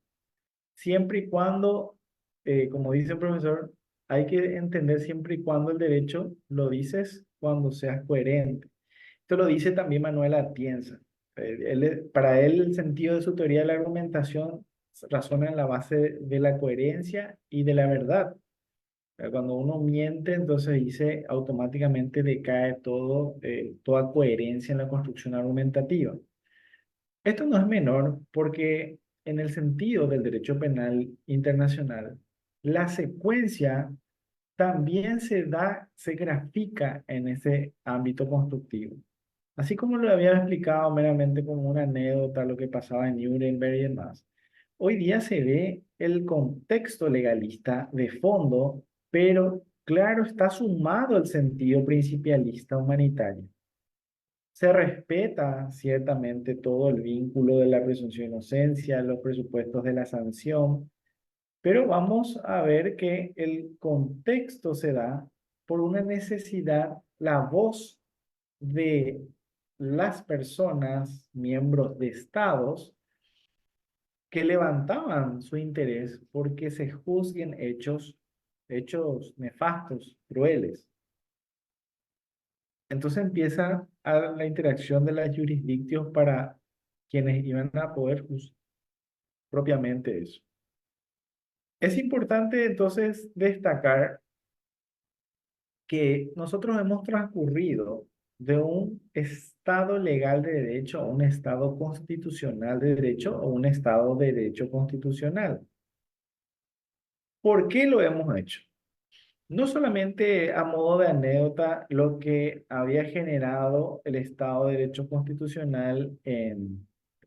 siempre y cuando, como dice el profesor, hay que entender siempre y cuando el derecho lo dices cuando seas coherente. Esto lo dice también Manuel Atienza. Para él, el sentido de su teoría de la argumentación razona en la base de la coherencia y de la verdad. Cuando uno miente, entonces dice automáticamente decae todo, toda coherencia en la construcción argumentativa. Esto no es menor porque en el sentido del derecho penal internacional, la secuencia también se da, se grafica en ese ámbito constructivo. Así como lo había explicado meramente como una anécdota lo que pasaba en Nuremberg y demás, hoy día se ve el contexto legalista de fondo, pero claro, está sumado el sentido principialista humanitario. Se respeta ciertamente todo el vínculo de la presunción de inocencia, los presupuestos de la sanción, pero vamos a ver que el contexto se da por una necesidad, la voz de las personas, miembros de estados, que levantaban su interés porque se juzguen hechos nefastos, crueles. Entonces empieza la interacción de las jurisdicciones para quienes iban a poder juzgar propiamente eso. Es importante entonces destacar que nosotros hemos transcurrido de un estado legal de derecho a un estado constitucional de derecho o un estado de derecho constitucional. ¿Por qué lo hemos hecho? No solamente a modo de anécdota lo que había generado el Estado de Derecho Constitucional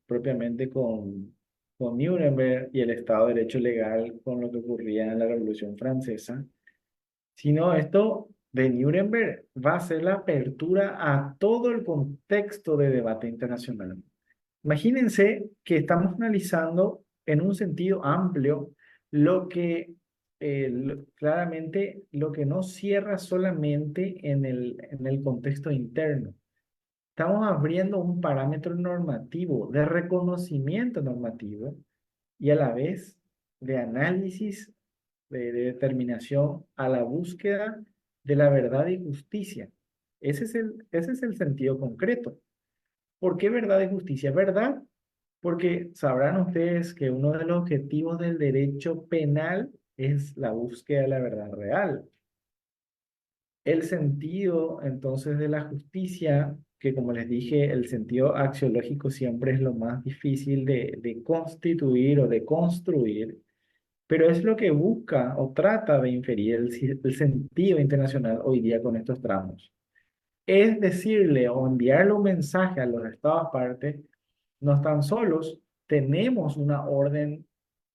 propiamente con Nuremberg y el Estado de Derecho Legal con lo que ocurría en la Revolución Francesa, sino esto de Nuremberg va a ser la apertura a todo el contexto de debate internacional. Imagínense que estamos analizando en un sentido amplio lo que claramente lo que no cierra solamente en el contexto interno. Estamos abriendo un parámetro normativo de reconocimiento normativo y a la vez de análisis, de determinación a la búsqueda de la verdad y justicia. Ese es el sentido concreto. ¿Por qué verdad y justicia? Verdad, porque sabrán ustedes que uno de los objetivos del derecho penal es la búsqueda de la verdad real. El sentido, entonces, de la justicia, que como les dije, el sentido axiológico siempre es lo más difícil de constituir o de construir, pero es lo que busca o trata de inferir el sentido internacional hoy día con estos tramos. Es decirle o enviarle un mensaje a los estados partes, no están solos, tenemos una orden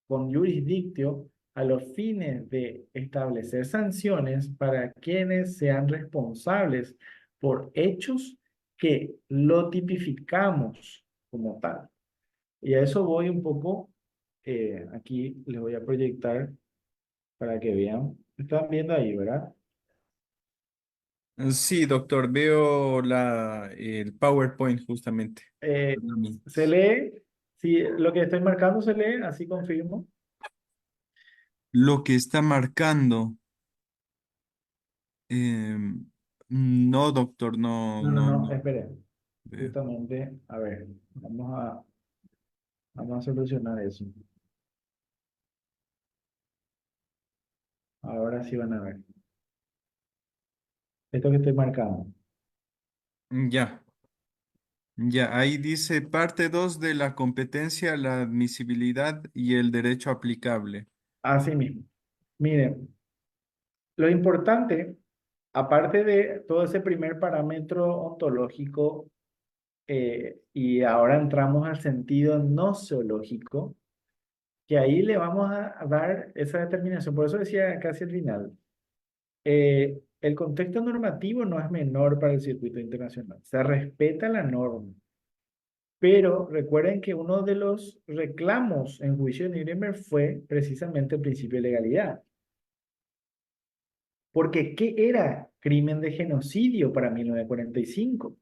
con jurisdictio a los fines de establecer sanciones para quienes sean responsables por hechos que lo tipificamos como tal. Y a eso voy un poco, aquí les voy a proyectar para que vean. Están viendo ahí, ¿verdad? Sí, doctor, veo el PowerPoint justamente. Eh, Se lee, si lo que estoy marcando se lee, así confirmo. Lo que está marcando. No, doctor, no, No, no, no, no, no espere. veo. Justamente, a ver, vamos a solucionar eso. Ahora sí van a ver. Esto que estoy marcando. Ya, ya, ahí dice parte 2 de la competencia, la admisibilidad y el derecho aplicable. Así mismo. Miren, lo importante, aparte de todo ese primer parámetro ontológico, y ahora entramos al sentido noseológico, que ahí le vamos a dar esa determinación. Por eso decía casi al final, el contexto normativo no es menor para el circuito internacional. Se respeta la norma. Pero recuerden que uno de los reclamos en juicio de Nuremberg fue precisamente el principio de legalidad. Porque ¿qué era crimen de genocidio para 1945?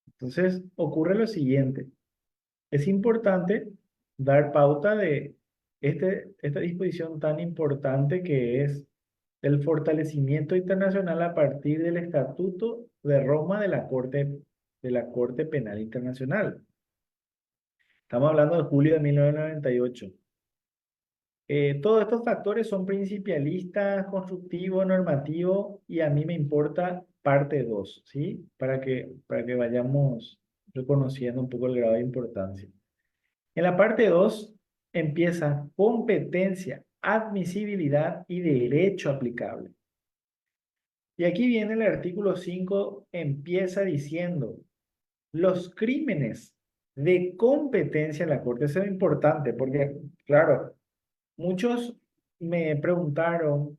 Entonces ocurre lo siguiente. Es importante dar pauta de esta disposición tan importante que es el fortalecimiento internacional a partir del Estatuto de Roma de la Corte Penal Internacional. Estamos hablando de julio de 1998. Todos estos factores son principialistas, constructivo, normativo, y a mí me importa parte 2, ¿sí? Para que vayamos reconociendo un poco el grado de importancia. En la parte 2 empieza competencia, admisibilidad y derecho aplicable. Y aquí viene el artículo 5, empieza diciendo, los crímenes de competencia en la Corte. Eso es importante porque, claro, muchos me preguntaron,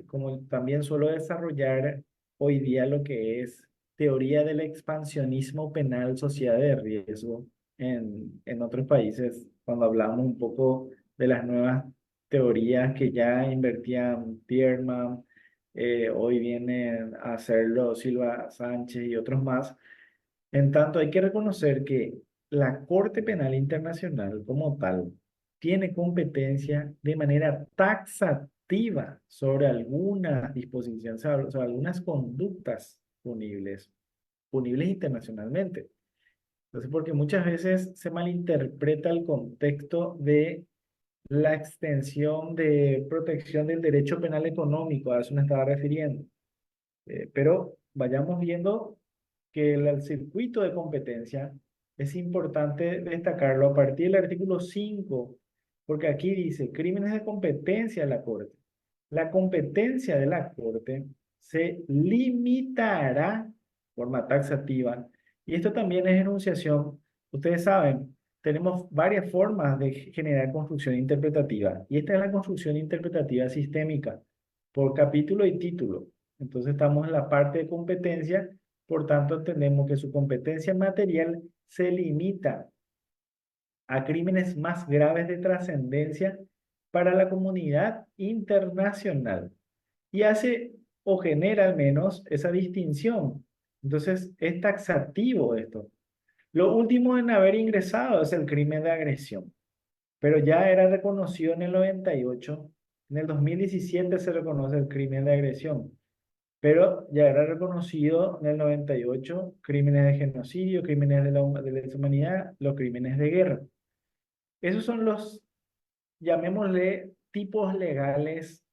como también suelo desarrollar hoy día lo que es teoría del expansionismo penal, sociedad de riesgo en otros países, cuando hablamos un poco de las nuevas teorías que ya invertían Tierman, hoy vienen a hacerlo Silva Sánchez y otros más. En tanto, hay que reconocer que la Corte Penal Internacional como tal tiene competencia de manera taxativa sobre algunas disposiciones, sobre algunas conductas punibles internacionalmente. Entonces, porque muchas veces se malinterpreta el contexto de la extensión de protección del derecho penal económico, a eso me estaba refiriendo. Pero vayamos viendo que el circuito de competencia es importante destacarlo a partir del artículo 5, porque aquí dice crímenes de competencia de la Corte. La competencia de la Corte se limitará de forma taxativa, y esto también es enunciación. Ustedes saben, tenemos varias formas de generar construcción interpretativa, y esta es la construcción interpretativa sistémica, por capítulo y título. Entonces estamos en la parte de competencia, por tanto entendemos que su competencia material se limita a crímenes más graves de trascendencia para la comunidad internacional y hace o genera al menos esa distinción. Entonces es taxativo esto. Lo último en haber ingresado es el crimen de agresión, pero ya era reconocido en el 98. En el 2017 se reconoce el crimen de agresión, pero ya era reconocido en el 98 crímenes de genocidio, crímenes de la deshumanidad, los crímenes de guerra. Esos son los, llamémosle, tipos legales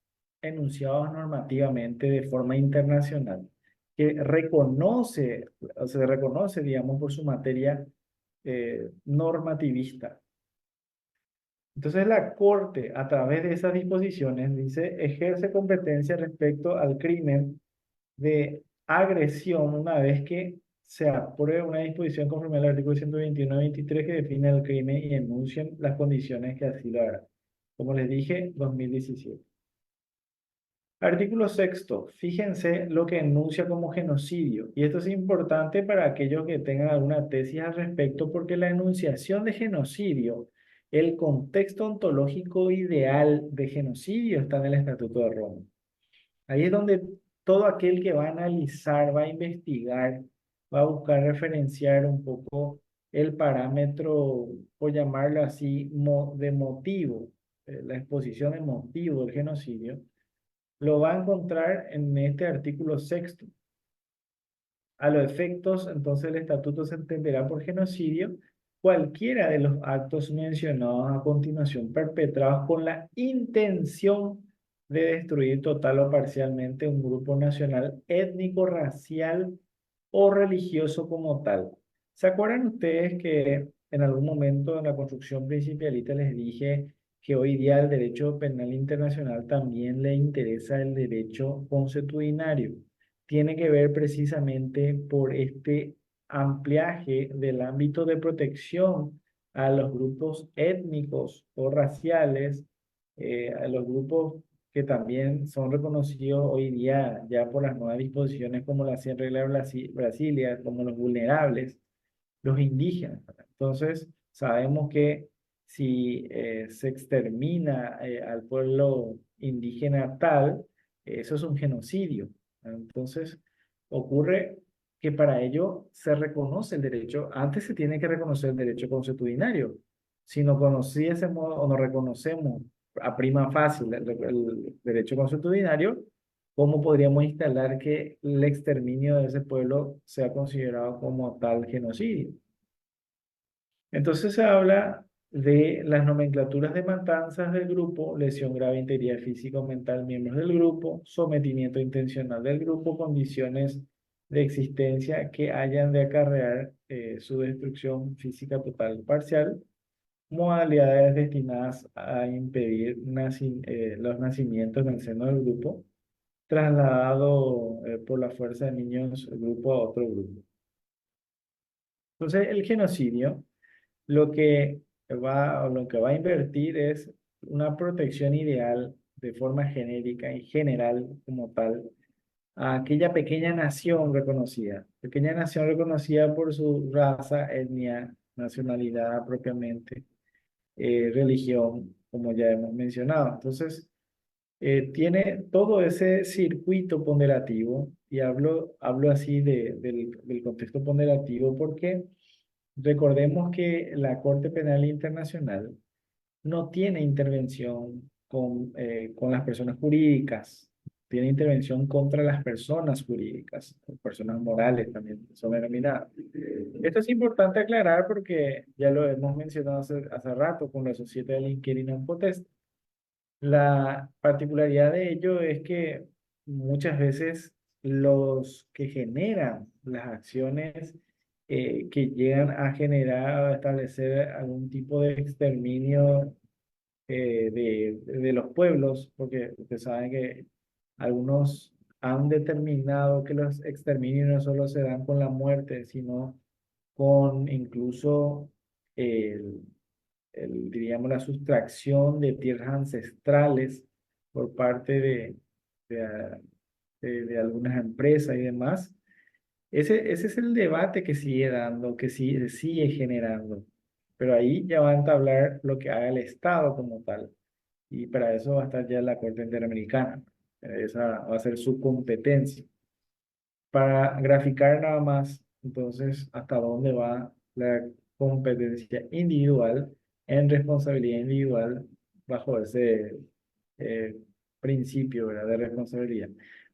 enunciados normativamente de forma internacional, que reconoce, o se reconoce, digamos, por su materia normativista. Entonces la Corte, a través de esas disposiciones, dice, ejerce competencia respecto al crimen de agresión una vez que se apruebe una disposición conforme al artículo 121-23 que define el crimen y enuncien las condiciones que así lo hará. Como les dije, 2017. Artículo sexto. Fíjense lo que enuncia como genocidio. Y esto es importante para aquellos que tengan alguna tesis al respecto, porque la enunciación de genocidio, el contexto ontológico ideal de genocidio está en el Estatuto de Roma. Ahí es donde todo aquel que va a analizar, va a investigar, va a buscar referenciar un poco el parámetro, por llamarlo así, de motivo, la exposición de motivo del genocidio, lo va a encontrar en este artículo sexto. A los efectos, entonces el estatuto se entenderá por genocidio cualquiera de los actos mencionados a continuación perpetrados con la intención de destruir total o parcialmente un grupo nacional, étnico, racial o religioso como tal. ¿Se acuerdan ustedes que en algún momento en la construcción principalista les dije que hoy día el derecho penal internacional también le interesa el derecho consuetudinario? Tiene que ver precisamente por este ampliaje del ámbito de protección a los grupos étnicos o raciales, a los grupos que también son reconocidos hoy día ya por las nuevas disposiciones como la 100 regla de Brasilia, como los vulnerables, los indígenas. Entonces, sabemos que si se extermina al pueblo indígena tal, eso es un genocidio. Entonces, ocurre que para ello se reconoce el derecho, antes se tiene que reconocer el derecho consuetudinario. Si no conociésemos o no reconocemos a prima facie el derecho consuetudinario, ¿cómo podríamos instalar que el exterminio de ese pueblo sea considerado como tal genocidio? Entonces se habla de las nomenclaturas de matanzas del grupo, lesión grave, integridad física o mental, miembros del grupo, sometimiento intencional del grupo, condiciones de existencia que hayan de acarrear su destrucción física total o parcial, modalidades destinadas a impedir los nacimientos en el seno del grupo, trasladado por la fuerza de niños grupo a otro grupo. Entonces, el genocidio lo que lo que va a invertir es una protección ideal de forma genérica y general como tal a aquella pequeña nación reconocida por su raza, etnia, nacionalidad propiamente, religión, como ya hemos mencionado. Entonces, tiene todo ese circuito ponderativo, y hablo así del contexto ponderativo porque recordemos que la Corte Penal Internacional no tiene intervención con las personas jurídicas, tiene intervención contra las personas jurídicas, personas morales también son denominadas. Esto es importante aclarar porque ya lo hemos mencionado hace rato con la Sociedad del Inquilino Potest. La particularidad de ello es que muchas veces los que generan las acciones que llegan a generar o a establecer algún tipo de exterminio de los pueblos, porque ustedes saben que algunos han determinado que los exterminios no solo se dan con la muerte, sino con incluso diríamos, la sustracción de tierras ancestrales por parte de, ah, de algunas empresas y demás. Ese es el debate que sigue dando, que sigue generando. Pero ahí ya va a entablar lo que haga el Estado como tal. Y para eso va a estar ya la Corte Interamericana. Esa va a ser su competencia. Para graficar nada más, entonces, hasta dónde va la competencia individual en responsabilidad individual bajo ese eh, principio, ¿verdad? De responsabilidad.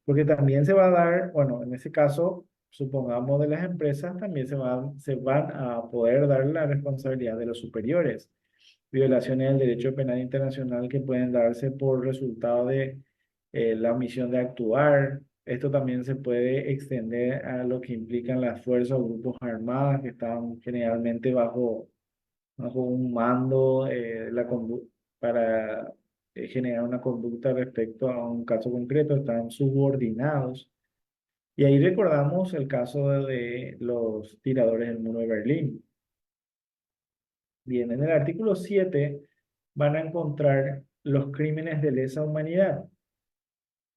Porque también se va a dar, bueno, en ese caso, supongamos de las empresas, también se van a poder dar la responsabilidad de los superiores. Violaciones del derecho penal internacional que pueden darse por resultado de la omisión de actuar. Esto también se puede extender a lo que implican las fuerzas o grupos armados que están generalmente bajo un mando para generar una conducta respecto a un caso concreto, están subordinados. Y ahí recordamos el caso de los tiradores del muro de Berlín. Bien, en el artículo 7 van a encontrar los crímenes de lesa humanidad.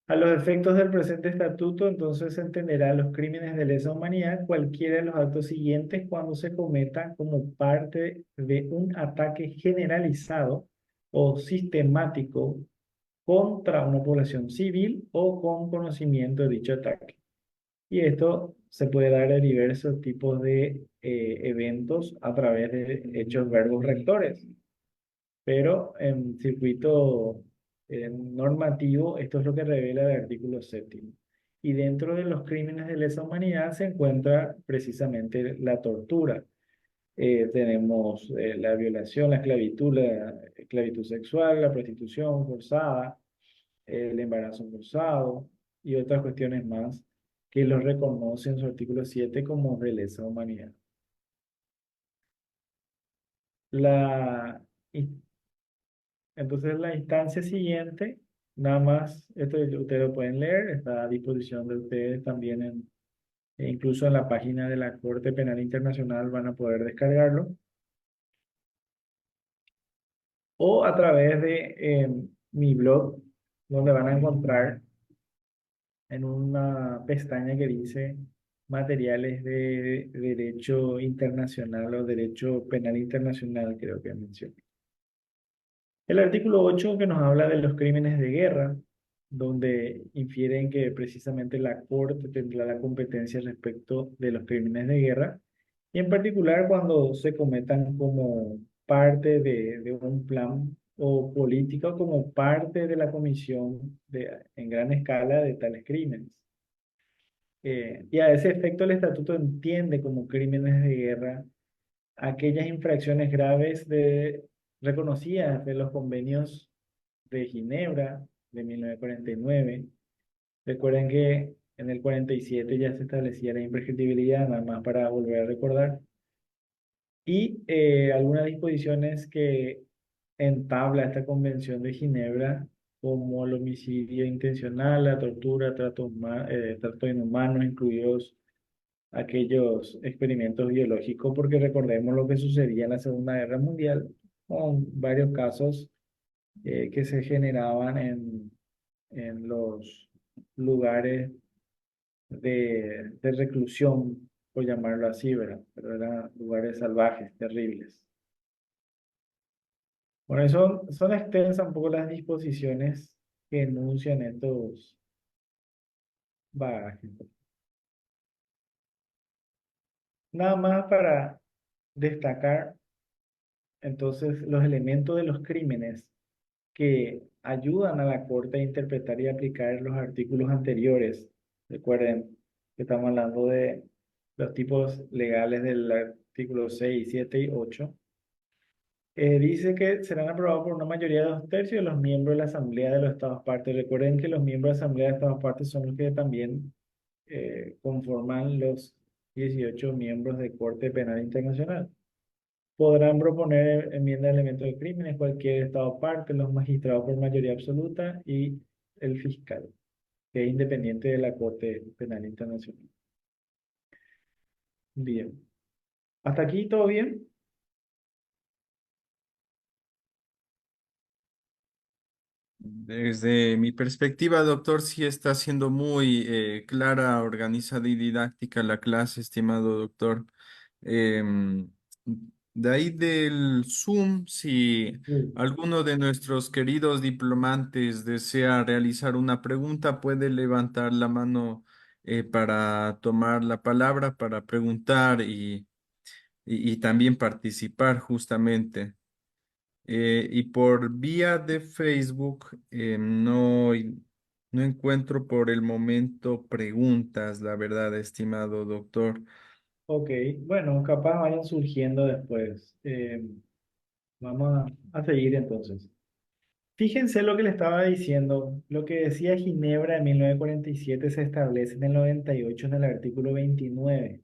A los efectos del presente estatuto, entonces se entenderá los crímenes de lesa humanidad cualquiera de los actos siguientes cuando se cometan como parte de un ataque generalizado o sistemático contra una población civil o con conocimiento de dicho ataque. Y esto se puede dar en diversos tipos de eventos a través de hechos verbos rectores. Pero en circuito normativo, esto es lo que revela el artículo 7. Y dentro de los crímenes de lesa humanidad se encuentra precisamente la tortura. Tenemos la violación, la esclavitud sexual, la prostitución forzada, el embarazo forzado y otras cuestiones más que los reconoce en su artículo 7 como de lesa humanidad. La, y- entonces, la instancia siguiente, nada más, esto ustedes lo pueden leer, está a disposición de ustedes también e incluso en la página de la Corte Penal Internacional van a poder descargarlo, o a través de mi blog, donde van a encontrar en una pestaña que dice materiales de derecho internacional o derecho penal internacional, creo que menciona. El artículo 8 que nos habla de los crímenes de guerra, donde infieren que precisamente la Corte tendrá la competencia respecto de los crímenes de guerra, y en particular cuando se cometan como parte de un plan o política, como parte de la comisión en gran escala de tales crímenes. Y a ese efecto el estatuto entiende como crímenes de guerra aquellas infracciones graves reconocidas de los convenios de Ginebra de 1949. Recuerden que en el 47 ya se establecía la imprescriptibilidad, nada más para volver a recordar, y algunas disposiciones que entabla esta Convención de Ginebra, como el homicidio intencional, la tortura, trato inhumano, incluidos aquellos experimentos biológicos, porque recordemos lo que sucedía en la Segunda Guerra Mundial, con varios casos que se generaban en los lugares de reclusión, por llamarlo así, ¿verdad? Pero eran lugares salvajes, terribles. Por eso son extensas un poco las disposiciones que enuncian estos bagajes. Nada más para destacar entonces los elementos de los crímenes que ayudan a la Corte a interpretar y aplicar los artículos anteriores. Recuerden que estamos hablando de los tipos legales del artículo 6, 7 y 8. Dice que serán aprobados por una mayoría de 2/3 de los miembros de la Asamblea de los Estados Partes. Recuerden que los miembros de la Asamblea de Estados Partes son los que también conforman los 18 miembros de Corte Penal Internacional. Podrán proponer enmienda de elementos de crímenes cualquier Estado parte, los magistrados por mayoría absoluta y el fiscal, que es independiente de la Corte Penal Internacional. Bien. ¿Hasta aquí todo bien? Desde mi perspectiva, doctor, sí está siendo muy clara, organizada y didáctica la clase, estimado doctor. Em, de ahí del Zoom, si Sí. alguno de nuestros queridos diplomantes desea realizar una pregunta, puede levantar la mano para tomar la palabra, para preguntar y también participar justamente. Y por vía de Facebook no encuentro por el momento preguntas, la verdad, estimado doctor. Ok, bueno, capaz vayan surgiendo después. Vamos a seguir entonces. Fíjense lo que le estaba diciendo. Lo que decía Ginebra en 1947 se establece en el 98 en el artículo 29.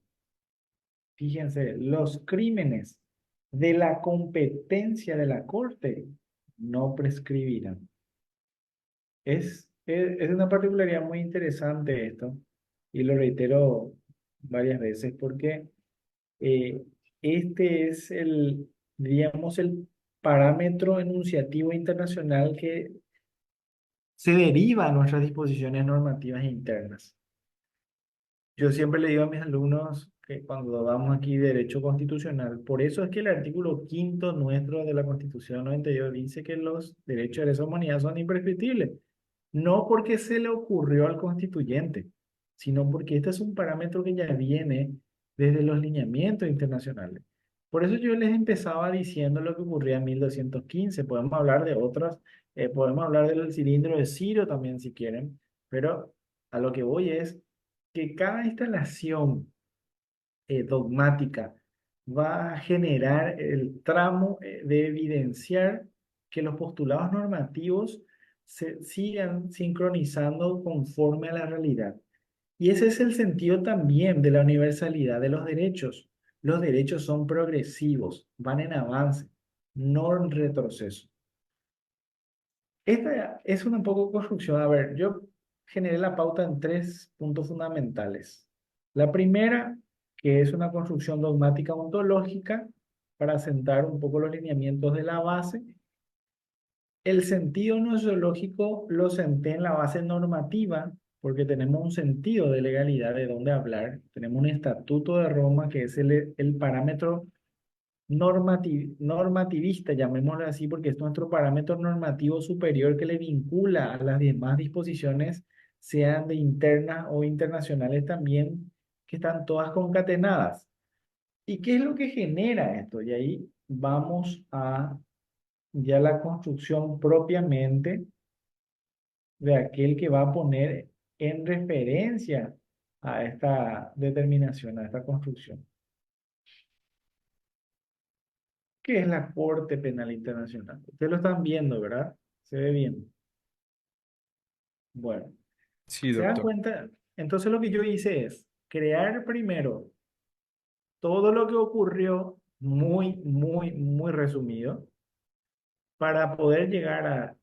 Fíjense, los crímenes de la competencia de la Corte no prescribirán. Es una particularidad muy interesante esto, y lo reitero varias veces porque eh, este es diríamos, el parámetro enunciativo internacional que se deriva a nuestras disposiciones normativas internas. Yo siempre le digo a mis alumnos que cuando damos aquí derecho constitucional, por eso es que el artículo quinto nuestro de la Constitución 92 dice que los derechos de lesa humanidad son imprescriptibles. No porque se le ocurrió al constituyente, sino porque este es un parámetro que ya viene desde los lineamientos internacionales. Por eso yo les empezaba diciendo lo que ocurría en 1215. Podemos hablar de otras, podemos hablar del cilindro de Ciro también si quieren, pero a lo que voy es que cada instalación dogmática va a generar el tramo de evidenciar que los postulados normativos se sigan sincronizando conforme a la realidad. Y ese es el sentido también de la universalidad de los derechos. Los derechos son progresivos, van en avance, no en retroceso. Esta es una poco construcción. A ver, yo generé la pauta en tres puntos fundamentales. La primera, que es una construcción dogmática ontológica para sentar un poco los lineamientos de la base. El sentido nosológico lo senté en la base normativa, porque tenemos un sentido de legalidad de dónde hablar. Tenemos un estatuto de Roma que es el parámetro normativista, llamémoslo así, porque es nuestro parámetro normativo superior que le vincula a las demás disposiciones, sean de internas o internacionales también, que están todas concatenadas. ¿Y qué es lo que genera esto? Y ahí vamos a ya la construcción propiamente de aquel que va a poner en referencia a esta determinación, a esta construcción. ¿Qué es la Corte Penal Internacional? Ustedes lo están viendo, ¿verdad? Se ve bien. Bueno, Sí, ¿se dan doctor. cuenta? Entonces lo que yo hice es crear primero todo lo que ocurrió muy, muy, muy resumido para poder llegar a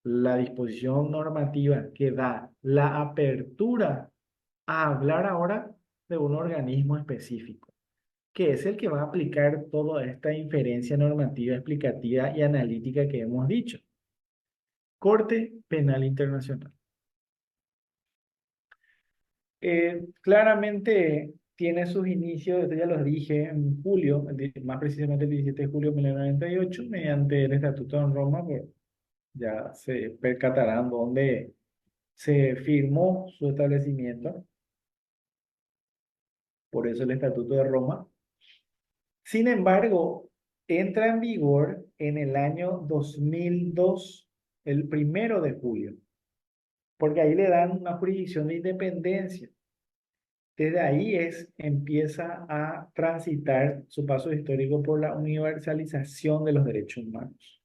la disposición normativa que da la apertura a hablar ahora de un organismo específico, que es el que va a aplicar toda esta inferencia normativa, explicativa y analítica que hemos dicho. Corte Penal Internacional. Claramente tiene sus inicios, esto ya los dije, en julio, más precisamente el 17 de julio de 1998, mediante el Estatuto de Roma, pues ya se percatarán dónde se firmó su establecimiento, por eso el Estatuto de Roma. Sin embargo, entra en vigor en el año 2002, el 1 de julio, porque ahí le dan una jurisdicción de independencia. Desde ahí empieza a transitar su paso histórico por la universalización de los derechos humanos.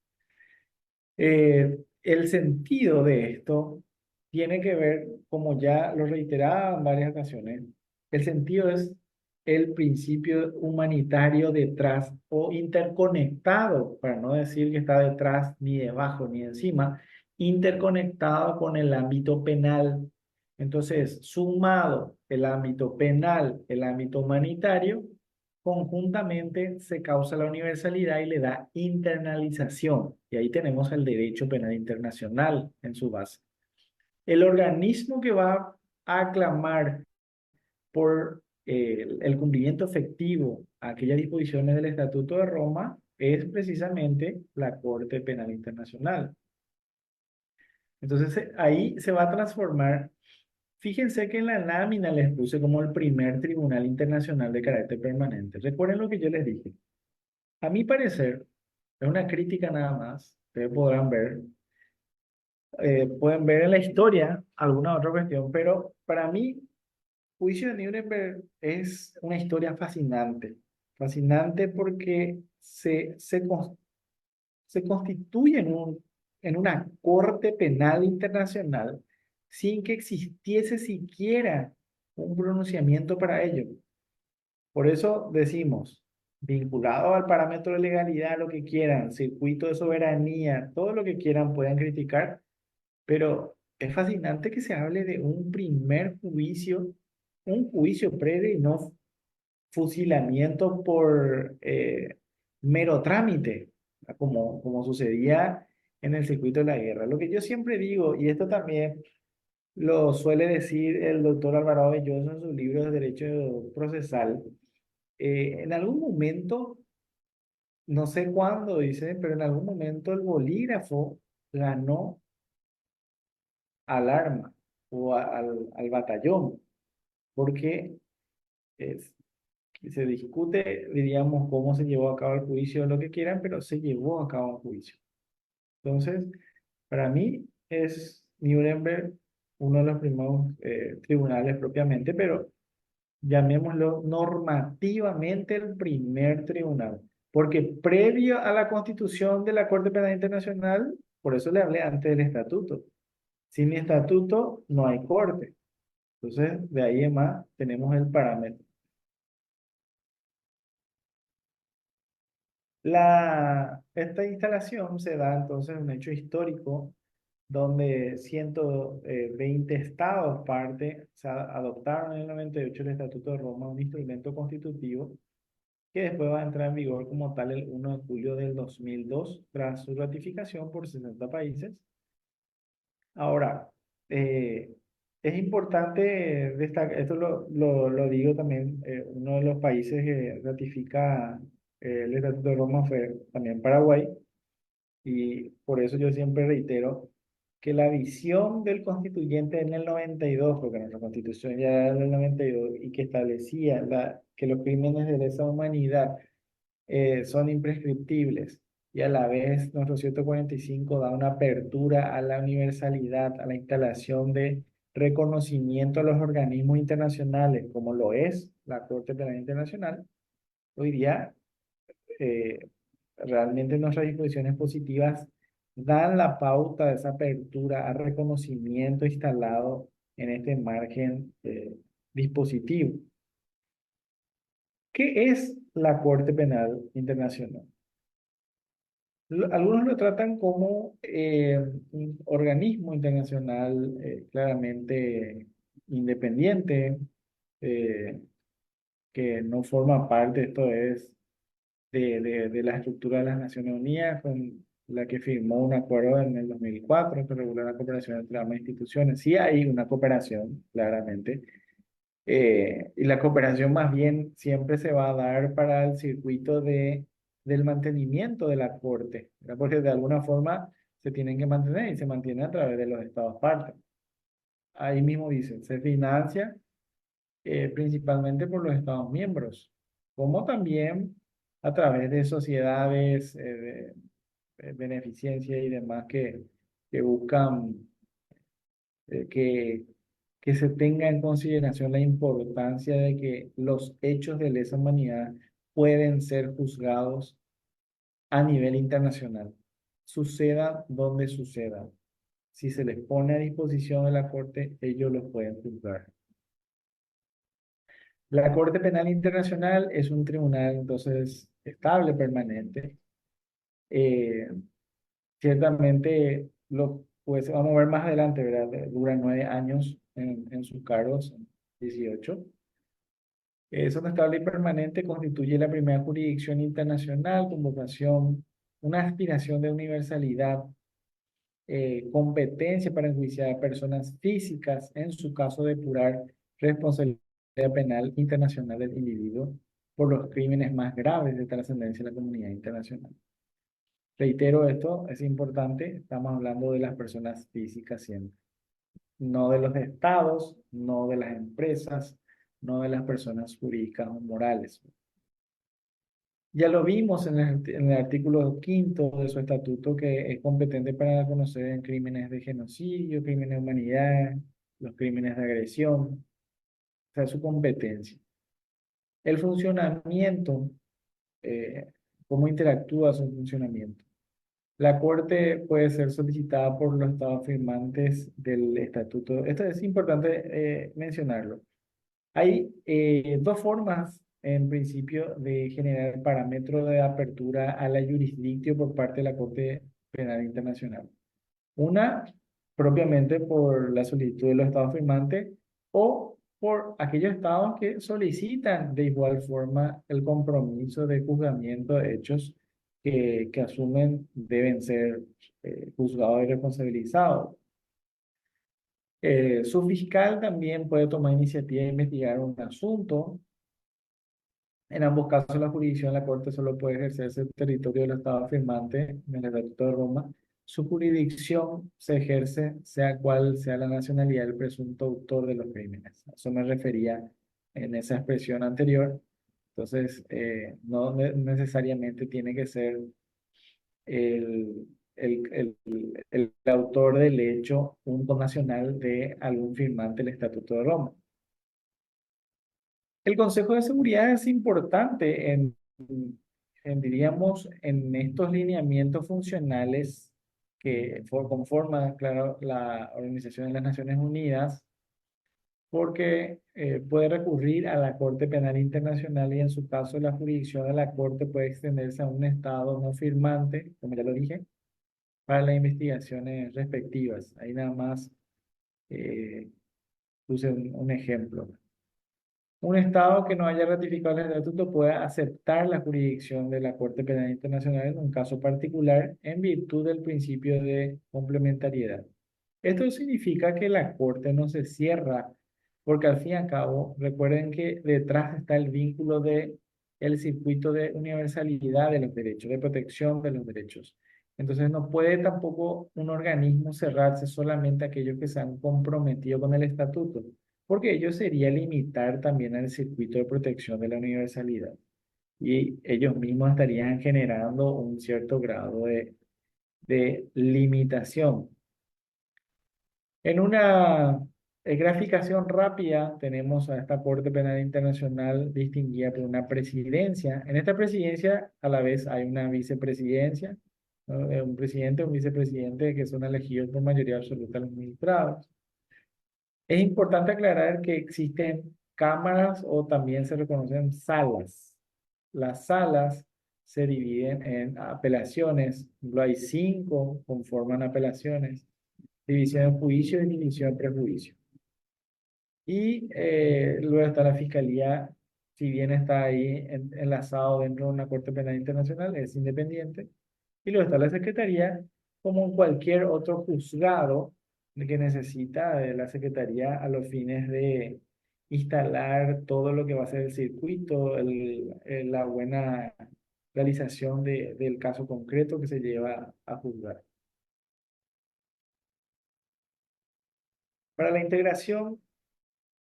El sentido de esto tiene que ver, como ya lo reiteraba en varias ocasiones, el sentido es el principio humanitario detrás o interconectado, para no decir que está detrás ni debajo ni encima, interconectado con el ámbito penal. Entonces, sumado el ámbito penal, el ámbito humanitario, conjuntamente se causa la universalidad y le da internalización. Y ahí tenemos el derecho penal internacional en su base. El organismo que va a aclamar por el cumplimiento efectivo a aquellas disposiciones del Estatuto de Roma es precisamente la Corte Penal Internacional. Entonces ahí se va a transformar. Fíjense que en la lámina les puse como el primer tribunal internacional de carácter permanente. Recuerden lo que yo les dije. A mi parecer, es una crítica nada más. Ustedes podrán ver, pueden ver en la historia alguna otra cuestión, pero para mí, Juicio de Nuremberg es una historia fascinante. Fascinante porque se constituye en una corte penal internacional sin que existiese siquiera un pronunciamiento para ello. Por eso decimos, vinculado al parámetro de legalidad, lo que quieran, circuito de soberanía, todo lo que quieran pueden criticar, pero es fascinante que se hable de un primer juicio, un juicio previo y no fusilamiento por mero trámite, como sucedía en el circuito de la guerra. Lo que yo siempre digo, y esto también lo suele decir el doctor Alvarado Belloso en su libro de Derecho Procesal, en algún momento, no sé cuándo dice, pero en algún momento el bolígrafo ganó al arma o al batallón, porque es, se discute, diríamos, cómo se llevó a cabo el juicio o lo que quieran, pero se llevó a cabo un juicio. Entonces, para mí es Nuremberg uno de los primeros tribunales propiamente, pero llamémoslo normativamente el primer tribunal, porque previo a la constitución de la Corte Penal Internacional, por eso le hablé antes del estatuto, Sin estatuto no hay corte. Entonces, de ahí en más tenemos el parámetro. Esta instalación se da entonces un hecho histórico donde 120 estados parte, o sea, adoptaron en el 98 el Estatuto de Roma, un instrumento constitutivo que después va a entrar en vigor como tal el 1 de julio del 2002 tras su ratificación por 60 países. Ahora, es importante destacar, esto lo digo también, uno de los países que ratifica el Estatuto de Roma fue también Paraguay, y por eso yo siempre reitero que la visión del constituyente en el 92, porque nuestra constitución ya era del 92, y que establecía que los crímenes de lesa humanidad son imprescriptibles, y a la vez nuestro 145 da una apertura a la universalidad, a la instalación de reconocimiento a los organismos internacionales, como lo es la Corte Penal Internacional. Hoy día, eh, realmente nuestras disposiciones positivas dan la pauta de esa apertura a reconocimiento instalado en este margen dispositivo. ¿Qué es la Corte Penal Internacional? Algunos lo tratan como un organismo internacional claramente independiente, eh, que no forma parte, esto es, de la estructura de las Naciones Unidas, con la que firmó un acuerdo en el 2004 que regula la cooperación entre ambas instituciones. Sí hay una cooperación, claramente, y la cooperación más bien siempre se va a dar para el circuito del mantenimiento de la corte, ¿verdad? Porque de alguna forma se tienen que mantener y se mantiene a través de los estados partes. Ahí mismo dice, se financia principalmente por los estados miembros, como también a través de sociedades de beneficencia y demás que buscan eh, que que se tenga en consideración la importancia de que los hechos de lesa humanidad pueden ser juzgados a nivel internacional, suceda donde suceda. Si se les pone a disposición de la Corte, ellos los pueden juzgar. La Corte Penal Internacional es un tribunal, entonces, estable, permanente. Eh, Ciertamente, pues vamos a ver más adelante, ¿verdad? Dura 9 años en sus cargos, 18. Zona estable y permanente constituye la primera jurisdicción internacional con vocación, una aspiración de universalidad, competencia para enjuiciar a personas físicas, en su caso depurar responsabilidad penal internacional del individuo por los crímenes más graves de trascendencia de la comunidad internacional. Reitero esto, es importante, estamos hablando de las personas físicas siempre, no de los estados, no de las empresas, no de las personas jurídicas o morales. Ya lo vimos en el artículo quinto de su estatuto, que es competente para conocer en crímenes de genocidio, crímenes de humanidad, los crímenes de agresión, o sea, su competencia. El funcionamiento, eh, cómo interactúa su funcionamiento. La Corte puede ser solicitada por los estados firmantes del estatuto. Esto es importante mencionarlo. Hay dos formas, en principio, de generar parámetros de apertura a la jurisdicción por parte de la Corte Penal Internacional. Una, propiamente por la solicitud de los estados firmantes o por aquellos estados que solicitan de igual forma el compromiso de juzgamiento de hechos que asumen deben ser juzgados y responsabilizados. Su fiscal también puede tomar iniciativa de investigar un asunto. En ambos casos, la jurisdicción de la Corte solo puede ejercerse en el territorio del Estado firmante en el Estatuto de Roma. Su jurisdicción se ejerce sea cual sea la nacionalidad del presunto autor de los crímenes. A eso me refería en esa expresión anterior. Entonces, no necesariamente tiene que ser el, el autor del hecho un connacional de algún firmante del Estatuto de Roma. El Consejo de Seguridad es importante diríamos, en estos lineamientos funcionales que conforma, claro, la Organización de las Naciones Unidas, porque puede recurrir a la Corte Penal Internacional y en su caso la jurisdicción de la Corte puede extenderse a un Estado no firmante, como ya lo dije, para las investigaciones respectivas. Ahí nada más eh, puse un ejemplo. Un Estado que no haya ratificado el estatuto puede aceptar la jurisdicción de la Corte Penal Internacional en un caso particular en virtud del principio de complementariedad. Esto significa que la Corte no se cierra, porque al fin y al cabo, recuerden que detrás está el vínculo de el circuito de universalidad de los derechos, de protección de los derechos. Entonces no puede tampoco un organismo cerrarse solamente a aquellos que se han comprometido con el estatuto, porque ello sería limitar también el circuito de protección de la universalidad. Y ellos mismos estarían generando un cierto grado de limitación. En una graficación rápida tenemos a esta Corte Penal Internacional distinguida por una presidencia. En esta presidencia a la vez hay una vicepresidencia, ¿no? Un presidente o un vicepresidente que son elegidos por mayoría absoluta de los magistrados. Es importante aclarar que existen cámaras o también se reconocen salas. Las salas se dividen en apelaciones. Por ejemplo, hay cinco conforman apelaciones. División en juicio y división en prejuicio. Y luego está la fiscalía, si bien está ahí enlazado dentro de una Corte Penal Internacional, es independiente. Y luego está la Secretaría, como en cualquier otro juzgado que necesita de la Secretaría a los fines de instalar todo lo que va a ser el circuito, la buena realización del caso concreto que se lleva a juzgar. Para la integración,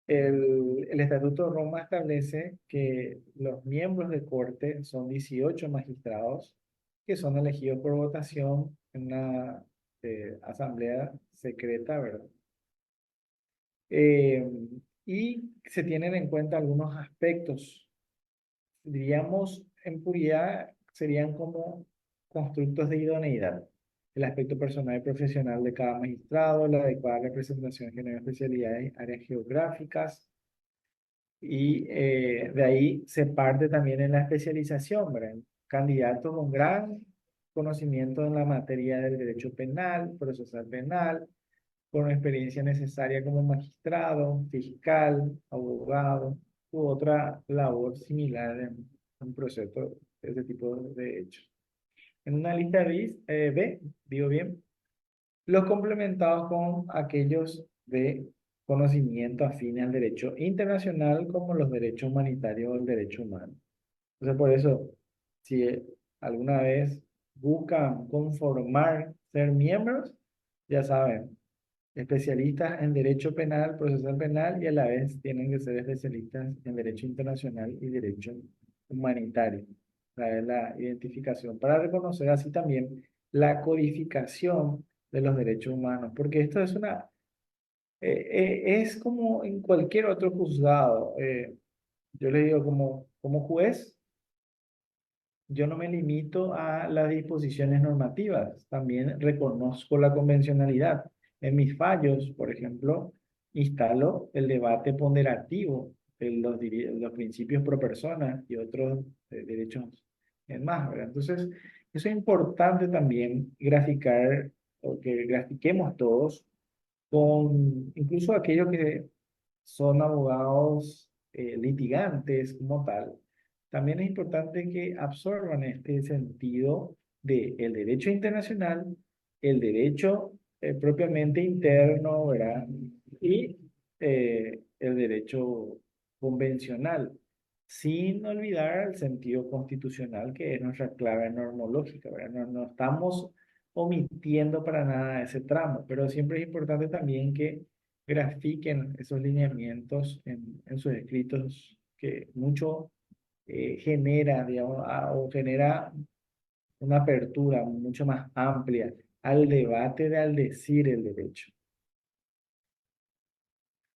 el Estatuto de Roma establece que los miembros de corte son 18 magistrados que son elegidos por votación en una asamblea secreta, ¿verdad? Eh, y se tienen en cuenta algunos aspectos, diríamos, en puridad serían como constructos de idoneidad. El aspecto personal y profesional de cada magistrado, la adecuada representación en género, especialidades, áreas geográficas, y de ahí se parte también en la especialización, ¿verdad? Candidatos con gran conocimiento en la materia del derecho penal, procesal penal, con experiencia necesaria como magistrado, fiscal, abogado u otra labor similar en un proceso de ese tipo de hechos. En una lista B, digo bien, los complementados con aquellos de conocimiento afines al derecho internacional como los derechos humanitarios o el derecho humano. Entonces, por eso, si alguna vez buscan conformar, ser miembros, ya saben, especialistas en derecho penal, procesal penal y a la vez tienen que ser especialistas en derecho internacional y derecho humanitario. Traer la identificación para reconocer así también la codificación de los derechos humanos, porque esto es es como en cualquier otro juzgado. Yo le digo como juez, yo no me limito a las disposiciones normativas, también reconozco la convencionalidad. En mis fallos, por ejemplo, instalo el debate ponderativo de los principios pro persona y otros derechos en más, ¿verdad? Entonces, eso es importante también graficar, o que grafiquemos todos, con incluso aquellos que son abogados litigantes como tal, también es importante que absorban este sentido de el derecho internacional, el derecho propiamente interno, ¿verdad? Y el derecho convencional, sin olvidar el sentido constitucional, que es nuestra clave normológica, ¿verdad? No estamos omitiendo para nada ese tramo, pero siempre es importante también que grafiquen esos lineamientos en sus escritos que mucho genera, digamos, o genera una apertura mucho más amplia al debate de al decir el derecho.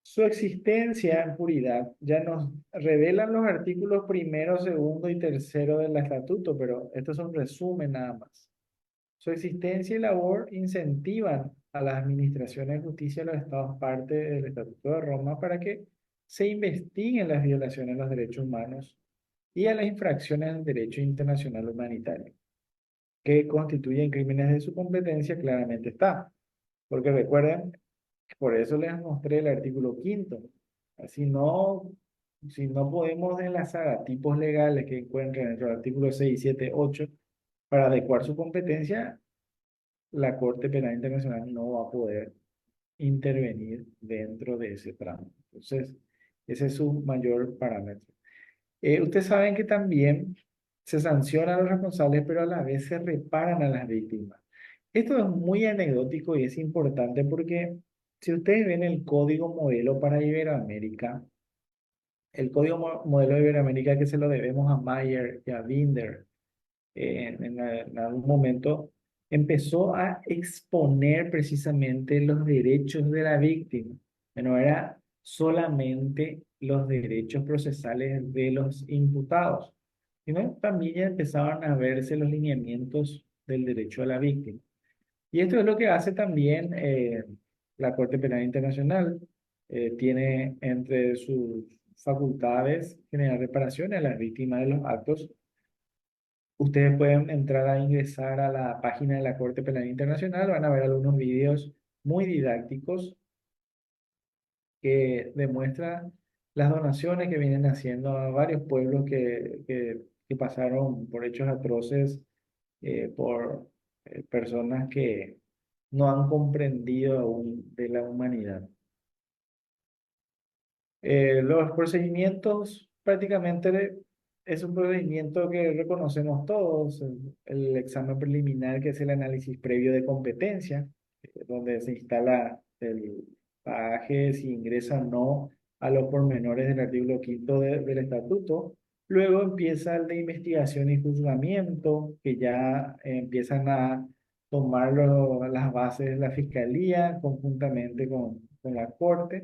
Su existencia en puridad ya nos revelan los artículos primero, segundo y tercero del estatuto, pero esto es un resumen nada más. Su existencia y labor incentivan a las administraciones de justicia de los estados parte del Estatuto de Roma para que se investiguen las violaciones de los derechos humanos y a las infracciones del derecho internacional humanitario, que constituyen crímenes de su competencia, claramente está. Porque recuerden, por eso les mostré el artículo quinto. Así no, si no podemos enlazar a tipos legales que encuentren entre los artículos 6, 7, 8 para adecuar su competencia, la Corte Penal Internacional no va a poder intervenir dentro de ese tramo. Entonces, ese es su mayor parámetro. Ustedes saben que también se sancionan a los responsables, pero a la vez se reparan a las víctimas. Esto es muy anecdótico y es importante porque si ustedes ven el código modelo para Iberoamérica, el código modelo de Iberoamérica que se lo debemos a Mayer y a Binder, en algún momento empezó a exponer precisamente los derechos de la víctima. No era solamente los derechos procesales de los imputados, sino también ya empezaban a verse los lineamientos del derecho a la víctima. Y esto es lo que hace también la Corte Penal Internacional. Tiene entre sus facultades generar reparaciones a las víctimas de los actos. Ustedes pueden entrar a ingresar a la página de la Corte Penal Internacional, van a ver algunos videos muy didácticos que demuestran las donaciones que vienen haciendo a varios pueblos que pasaron por hechos atroces, por personas que no han comprendido aún de la humanidad. Los procedimientos prácticamente es un procedimiento que reconocemos todos, el examen preliminar que es el análisis previo de competencia, donde se instala el bagaje si ingresa o no a los pormenores del artículo quinto del estatuto. Luego empieza el de investigación y juzgamiento, que ya empiezan a tomar las bases de la fiscalía conjuntamente con la corte.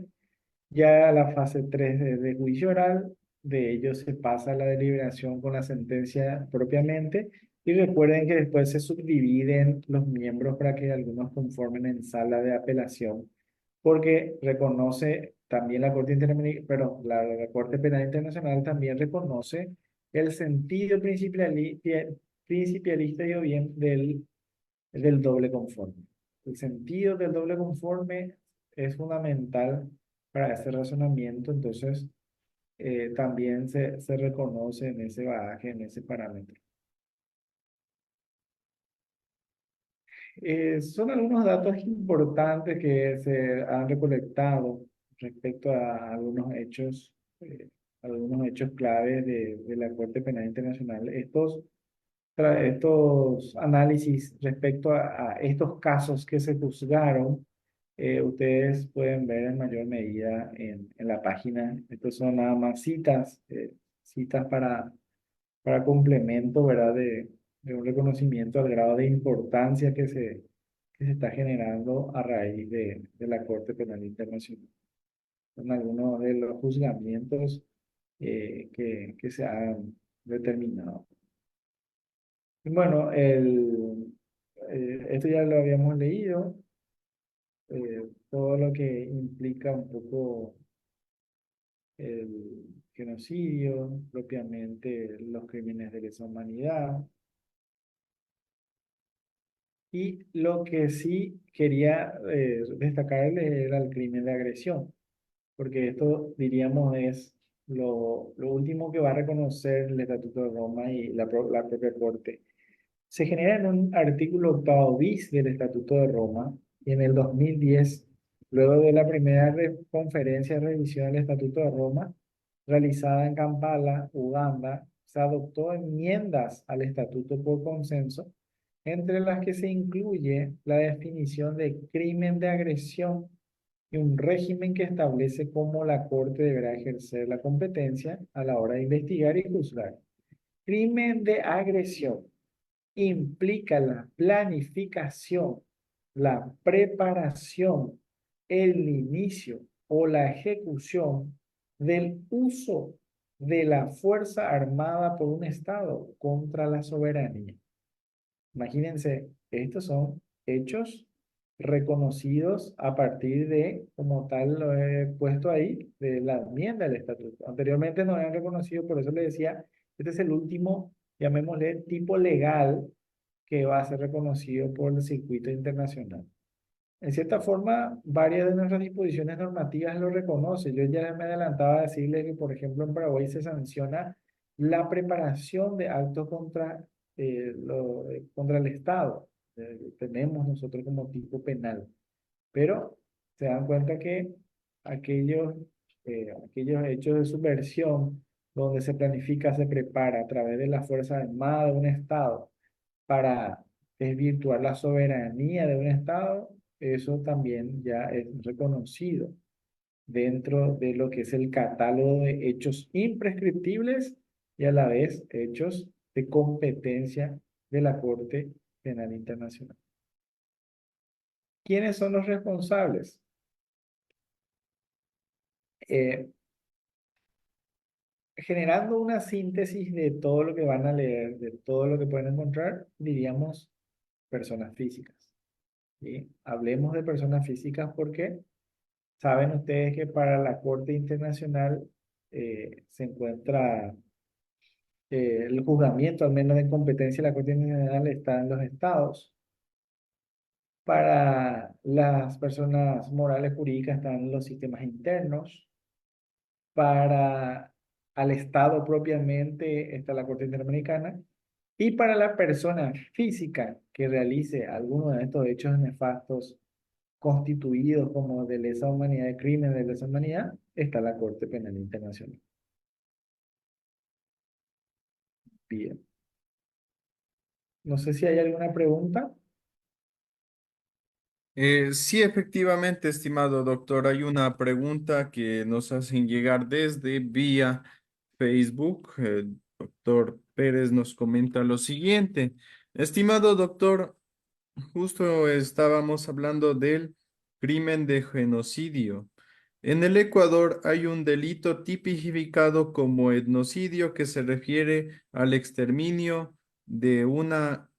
Ya la fase 3 de juicio oral, de ello se pasa a la deliberación con la sentencia propiamente. Y recuerden que después se subdividen los miembros para que algunos conformen en sala de apelación, porque reconoce también la Corte Interamericana, pero la Corte Penal Internacional también reconoce el sentido principialista y o bien del doble conforme. El sentido del doble conforme es fundamental para ese razonamiento, entonces también se reconoce en ese bagaje, en ese parámetro. Son algunos datos importantes que se han recolectado respecto a algunos hechos claves de la Corte Penal Internacional. Estos análisis respecto a estos casos que se juzgaron, ustedes pueden ver en mayor medida en la página. Estos son nada más citas para complemento, ¿verdad? De un reconocimiento al grado de importancia que se está generando a raíz de la Corte Penal Internacional. Son algunos de los juzgamientos que se han determinado. Bueno, esto ya lo habíamos leído, todo lo que implica un poco el genocidio, propiamente los crímenes de lesa humanidad. Y lo que sí quería destacarles era el crimen de agresión, porque esto, diríamos, es lo último que va a reconocer el Estatuto de Roma y la propia Corte. Se genera en un artículo octavo bis del Estatuto de Roma y en el 2010, luego de la primera conferencia de revisión del Estatuto de Roma, realizada en Kampala, Uganda, se adoptó enmiendas al Estatuto por consenso, entre las que se incluye la definición de crimen de agresión y un régimen que establece cómo la Corte deberá ejercer la competencia a la hora de investigar y juzgar. Crimen de agresión implica la planificación, la preparación, el inicio o la ejecución del uso de la fuerza armada por un Estado contra la soberanía. Imagínense Estos son hechos reconocidos a partir de, como tal lo he puesto ahí, de la enmienda del estatuto. Anteriormente no eran reconocidos, por eso le decía, este es el último, llamémosle, tipo legal que va a ser reconocido por el circuito internacional. En cierta forma, varias de nuestras disposiciones normativas lo reconocen. Yo ya me adelantaba a decirle que, por ejemplo, en Paraguay se sanciona la preparación de actos contra el Estado. Tenemos nosotros como tipo penal. Pero se dan cuenta que aquellos, aquellos hechos de subversión donde se planifica, se prepara a través de la Fuerza Armada de un Estado para desvirtuar la soberanía de un Estado, eso también ya es reconocido dentro de lo que es el catálogo de hechos imprescriptibles y a la vez hechos de competencia de la Corte Penal Internacional. ¿Quiénes son los responsables? Eh, Generando una síntesis de todo lo que van a leer, de todo lo que pueden encontrar, diríamos personas físicas. ¿Sí? Hablemos de personas físicas porque saben ustedes que para la Corte Internacional se encuentra el juzgamiento, al menos de competencia de la Corte Internacional, está en los estados. Para las personas morales jurídicas están los sistemas internos. Para al estado propiamente está la Corte Interamericana. Y para la persona física que realice alguno de estos hechos nefastos constituidos como de lesa humanidad, de crimen de lesa humanidad, está la Corte Penal Internacional. Bien. No sé si hay alguna pregunta. Sí, efectivamente, estimado doctor, hay una pregunta que nos hacen llegar desde vía Facebook. Doctor Pérez nos comenta lo siguiente. Estimado doctor, justo estábamos hablando del crimen de genocidio. En el Ecuador hay un delito tipificado como etnocidio que se refiere al exterminio de una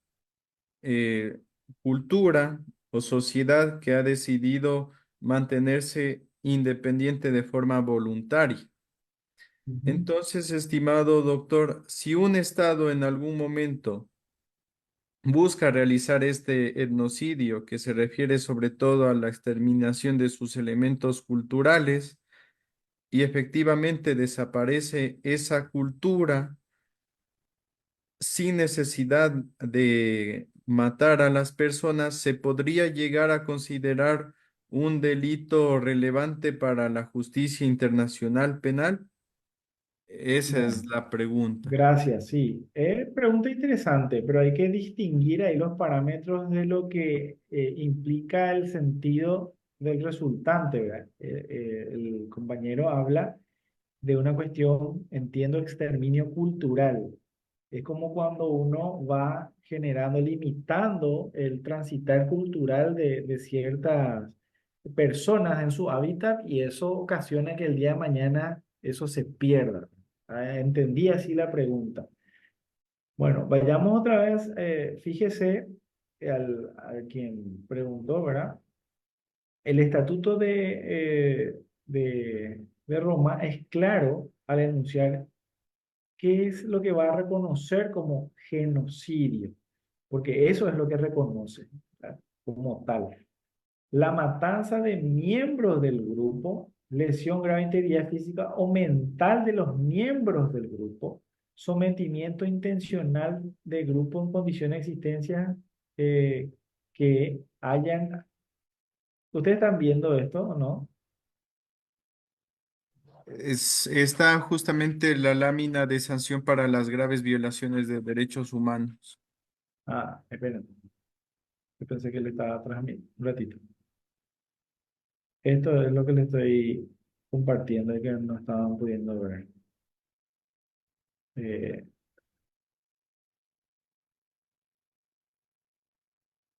eh, cultura o sociedad que ha decidido mantenerse independiente de forma voluntaria. Ujú. Entonces, estimado doctor, si un Estado en algún momento busca realizar este etnocidio, que se refiere sobre todo a la exterminación de sus elementos culturales, y efectivamente desaparece esa cultura sin necesidad de matar a las personas, se podría llegar a considerar un delito relevante para la justicia internacional penal. Esa es Bueno, la pregunta. gracias, sí. Pregunta interesante, pero hay que distinguir ahí los parámetros de lo que implica el sentido del resultante, ¿verdad? El compañero habla de una cuestión, entiendo, exterminio cultural. Es como cuando uno va generando, limitando el transitar cultural de ciertas personas en su hábitat y eso ocasiona que el día de mañana eso se pierda. Entendí así la pregunta. Bueno, vayamos otra vez, fíjese al quien preguntó, ¿verdad? El estatuto de Roma es claro al enunciar qué es lo que va a reconocer como genocidio, porque eso es lo que reconoce, ¿verdad? Como tal. La matanza de miembros del grupo, lesión grave de integridad física o mental de los miembros del grupo, sometimiento intencional del grupo en condiciones de existencia eh, que hayan... ¿Ustedes están viendo esto o no? Está justamente la lámina de sanción para las graves violaciones de derechos humanos. Ah, esperen, yo pensé que le estaba transmitiendo. Un ratito. Esto es lo que le estoy compartiendo y que no estaban pudiendo ver. Eh,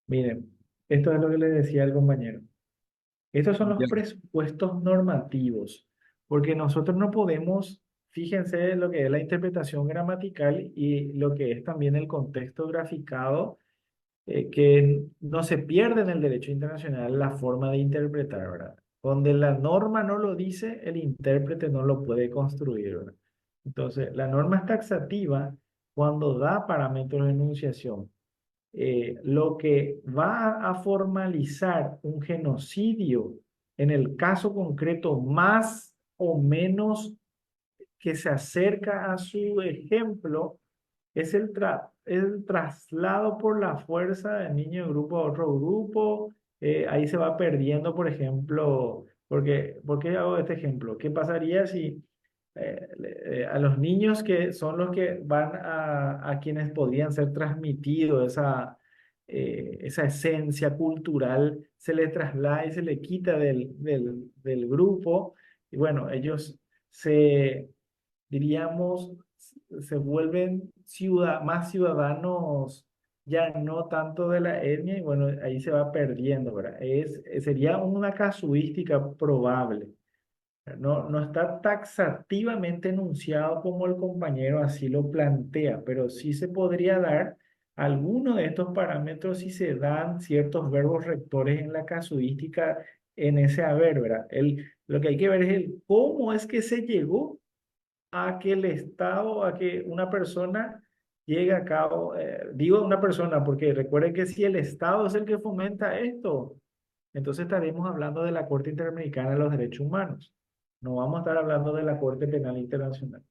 Miren, esto es lo que le decía el compañero. Estos son los Ya. presupuestos normativos, porque nosotros no podemos, fíjense lo que es la interpretación gramatical y lo que es también el contexto graficado que no se pierde en el derecho internacional la forma de interpretar, ¿verdad? Donde la norma no lo dice, el intérprete no lo puede construir, ¿verdad? Entonces, la norma es taxativa cuando da parámetros de enunciación. Lo que va a formalizar un genocidio en el caso concreto más o menos que se acerca a su ejemplo es el traslado por la fuerza de niño de grupo a otro grupo. Ahí se va perdiendo, por ejemplo, ¿por qué hago este ejemplo? ¿Qué pasaría si a los niños que son los que van a quienes podrían ser transmitidos esa esencia cultural, se les traslada y se le quita del grupo? Y bueno, ellos se diríamos, se vuelven más ciudadanos, ya no tanto de la etnia, y bueno, ahí se va perdiendo, ¿verdad? Sería una casuística probable. No, no está taxativamente enunciado como el compañero así lo plantea, pero sí se podría dar alguno de estos parámetros si se dan ciertos verbos rectores en la casuística en ese haber, ¿verdad? Lo que hay que ver es cómo es que se llegó a que el Estado, a que una persona llegue a cabo, digo una persona, porque recuerden que si el Estado es el que fomenta esto, entonces estaremos hablando de la Corte Interamericana de los Derechos Humanos. No vamos a estar hablando de la Corte Penal Internacional,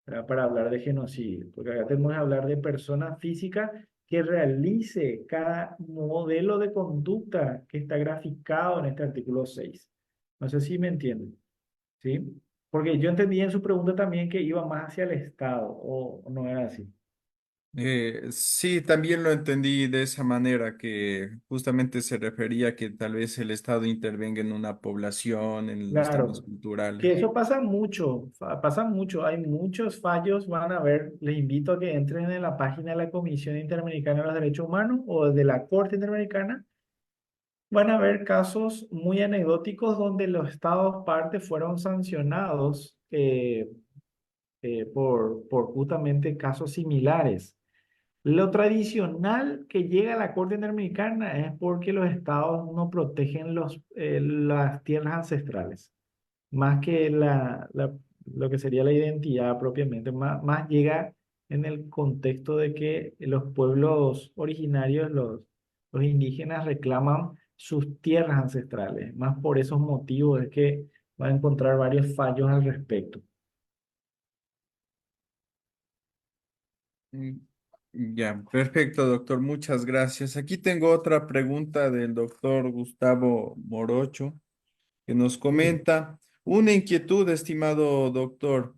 ¿verdad? Para hablar de genocidio, porque acá tenemos que hablar de persona física que realice cada modelo de conducta que está graficado en este artículo 6. No sé si me entienden. ¿Sí? Porque yo entendí en su pregunta también que iba más hacia el Estado, o no era así. Sí, también lo entendí de esa manera, que justamente se refería a que tal vez el Estado intervenga en una población, en los temas Claro, que culturales. eso pasa mucho, pasa mucho, hay muchos fallos, van a ver, les invito a que entren en la página de la Comisión Interamericana de los Derechos Humanos o de la Corte Interamericana, van a ver casos muy anecdóticos donde los estados partes fueron sancionados por justamente casos similares. Lo tradicional que llega a la Corte Interamericana es porque los estados no protegen las tierras ancestrales, más que lo que sería la identidad propiamente, más llega en el contexto de que los pueblos originarios, los indígenas, reclaman sus tierras ancestrales. Más por esos motivos es que va a encontrar varios fallos al respecto. Mm, Ya, perfecto, doctor. Muchas gracias. Aquí tengo otra pregunta del doctor Gustavo Morocho, que nos Sí. comenta una inquietud, estimado doctor,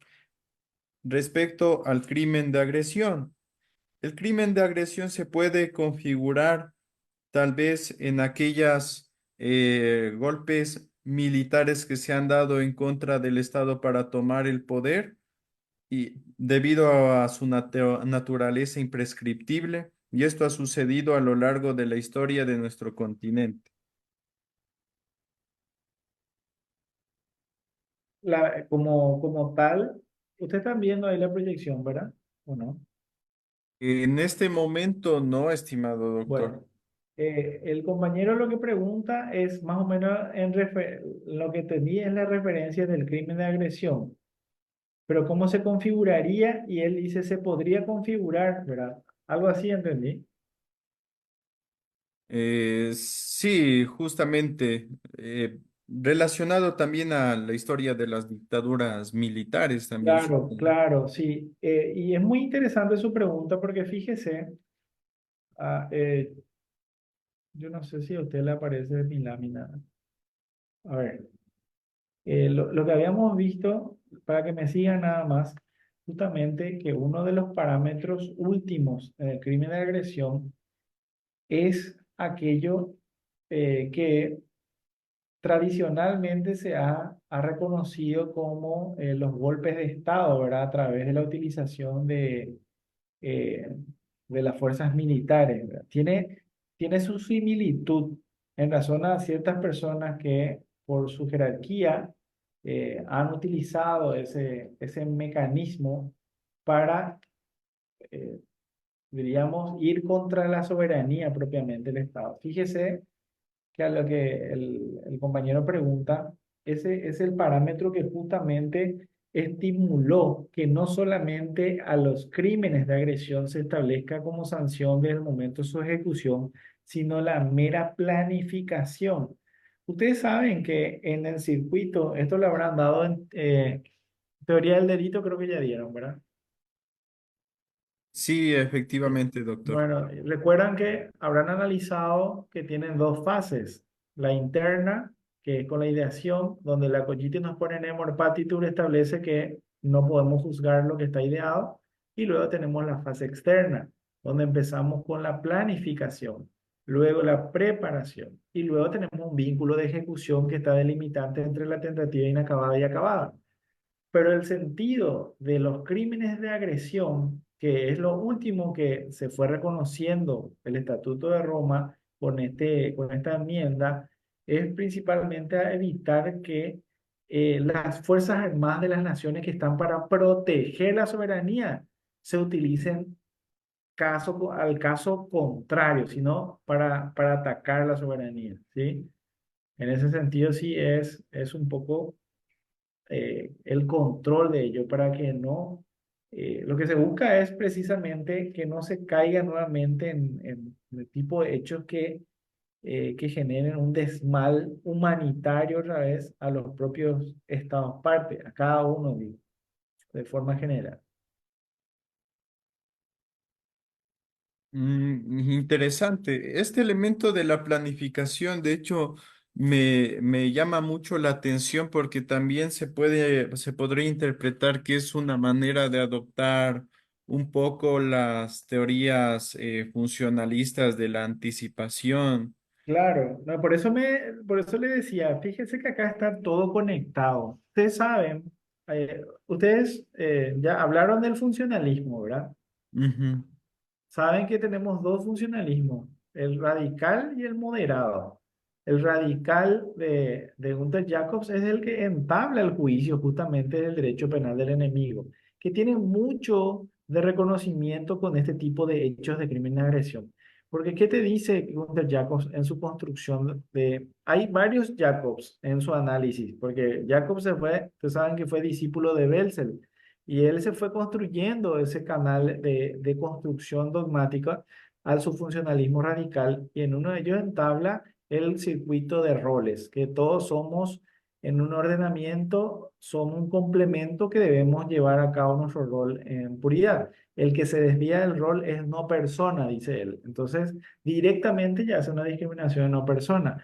respecto al crimen de agresión. El crimen de agresión se puede configurar tal vez en aquellas golpes militares que se han dado en contra del Estado para tomar el poder y debido a su naturaleza imprescriptible, y esto ha sucedido a lo largo de la historia de nuestro continente. Como tal, ustedes están viendo ahí la proyección, ¿verdad? ¿O no? En este momento no, estimado doctor. Bueno, el compañero lo que pregunta es más o menos lo que tenía es la referencia del crimen de agresión, pero cómo se configuraría y él dice se podría configurar, ¿verdad? Algo así entendí. Sí, justamente relacionado también a la historia de las dictaduras militares también, Claro, supongo. claro, sí. Y es muy interesante su pregunta porque fíjese, ah, yo no sé si a usted le aparece mi lámina. A ver. Lo que habíamos visto, para que me sigan nada más, justamente que uno de los parámetros últimos en el crimen de agresión es aquello que tradicionalmente ha reconocido como los golpes de Estado, ¿verdad? A través de la utilización eh, de las fuerzas militares, ¿verdad? Tiene su similitud en razón a ciertas personas que por su jerarquía han utilizado ese mecanismo para diríamos, ir contra la soberanía propiamente del Estado. Fíjese que a lo que el compañero pregunta, ese es el parámetro que justamente estimuló que no solamente a los crímenes de agresión se establezca como sanción desde el momento de su ejecución, sino la mera planificación. Ustedes saben que en el circuito, esto lo habrán dado en teoría del delito, creo que ya dieron, ¿verdad? Sí, efectivamente, doctor. Bueno, recuerdan que habrán analizado que tienen dos fases. La interna, que es con la ideación, donde la cognitive nos pone Nemor Patitur, establece que no podemos juzgar lo que está ideado. Y luego tenemos la fase externa, donde empezamos con la planificación, luego la preparación, y luego tenemos un vínculo de ejecución que está delimitante entre la tentativa inacabada y acabada. Pero el sentido de los crímenes de agresión, que es lo último que se fue reconociendo el Estatuto de Roma con esta enmienda, es principalmente a evitar que las Fuerzas Armadas de las naciones que están para proteger la soberanía se utilicen al caso contrario, sino para atacar la soberanía, ¿sí? En ese sentido, sí es un poco el control de ello para que no, lo que se busca es precisamente que no se caiga nuevamente en el tipo de hechos que generen un desmal humanitario otra vez a los propios estados parte, a cada uno, digo, de forma general. Interesante. Este elemento de la planificación, de hecho, me llama mucho la atención porque también se podría interpretar que es una manera de adoptar un poco las teorías funcionalistas de la anticipación. Claro, no, por eso le decía, fíjese que acá está todo conectado. Ustedes saben, ustedes ya hablaron del funcionalismo, ¿verdad? Ujú. Saben que tenemos dos funcionalismos, el radical y el moderado. El radical de Gunther Jacobs es el que entabla el juicio justamente del derecho penal del enemigo, que tiene mucho de reconocimiento con este tipo de hechos de crimen de agresión. Porque, ¿qué te dice Gunther Jacobs en su construcción de... Hay varios Jacobs en su análisis, porque Jacobs se fue, ustedes saben que fue discípulo de Belzel, y él se fue construyendo ese canal de construcción dogmática al su funcionalismo radical y en uno de ellos entabla el circuito de roles, que todos somos en un ordenamiento, somos un complemento que debemos llevar a cabo nuestro rol en puridad. El que se desvía del rol es no persona, dice él. Entonces, directamente ya hace una discriminación de no persona.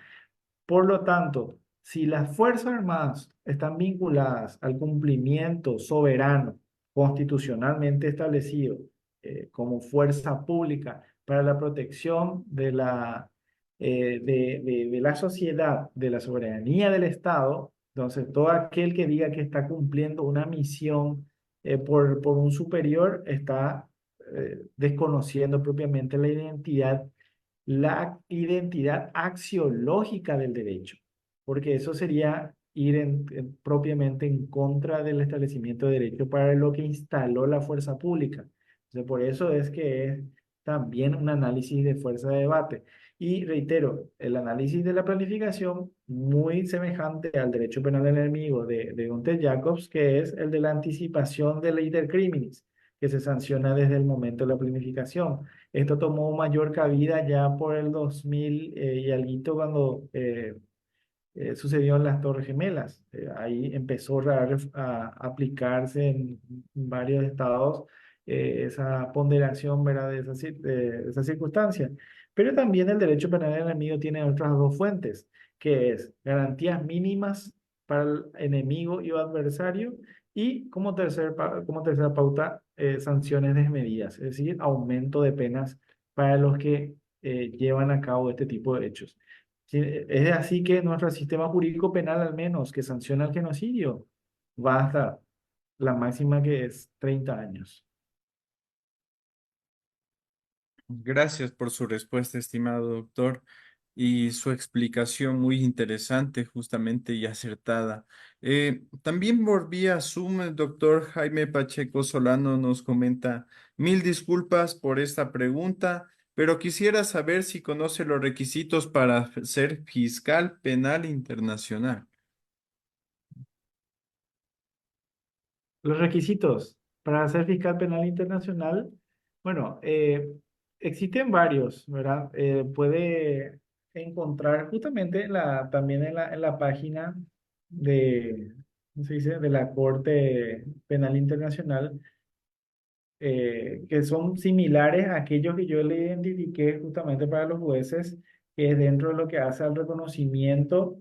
Por lo tanto, si las Fuerzas Armadas están vinculadas al cumplimiento soberano constitucionalmente establecido como fuerza pública para la protección de la sociedad, de la soberanía del Estado, entonces todo aquel que diga que está cumpliendo una misión por un superior está desconociendo propiamente la identidad axiológica del derecho, porque eso sería ir propiamente en contra del establecimiento de derecho para lo que instaló la fuerza pública. Entonces, por eso es que es también un análisis de fuerza de debate. Y reitero, el análisis de la planificación muy semejante al derecho penal del enemigo de Gunther Jacobs, que es el de la anticipación de ley del criminis, que se sanciona desde el momento de la planificación. Esto tomó mayor cabida ya por el 2000 y alguito cuando sucedió en las Torres Gemelas. Ahí empezó a aplicarse en varios estados esa ponderación, ¿verdad? De esa circunstancia. Pero también el derecho penal enemigo tiene otras dos fuentes, que es garantías mínimas para el enemigo y o adversario y como tercera pauta, sanciones desmedidas, es decir, aumento de penas para los que llevan a cabo este tipo de hechos. Sí, es así que nuestro sistema jurídico penal, al menos, que sanciona el genocidio, va hasta la máxima que es 30 años. Gracias por su respuesta, estimado doctor, y su explicación muy interesante, justamente y acertada. También por vía Zoom, el doctor Jaime Pacheco Solano nos comenta, Mil disculpas por esta pregunta, pero quisiera saber si conoce los requisitos para ser fiscal penal internacional. Los requisitos para ser fiscal penal internacional, bueno, existen varios, ¿verdad? Puede encontrar justamente también en la página de, ¿cómo se dice? De la Corte Penal Internacional, que son similares a aquellos que yo le identifiqué justamente para los jueces, que es dentro de lo que hace al reconocimiento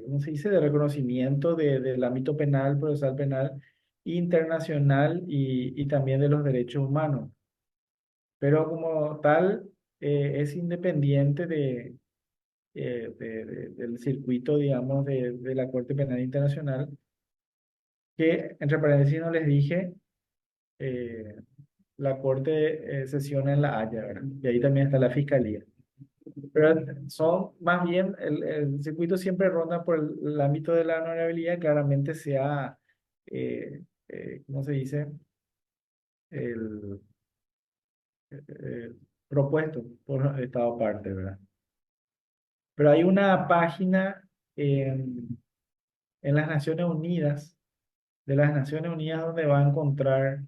¿cómo se dice? De reconocimiento del ámbito penal, procesal penal, internacional y también de los derechos humanos. Pero como tal, es independiente del circuito, digamos, de la Corte Penal Internacional, que entre paréntesis no les dije, eh, la Corte sesiona en La Haya, ¿verdad? Y ahí también está la Fiscalía. Pero son más bien, el circuito siempre ronda por el ámbito de la honorabilidad, claramente sea, ¿cómo se dice? El, eh, propuesto por Estado parte, ¿verdad? Pero hay una página en las Naciones Unidas, de las Naciones Unidas, donde va a encontrar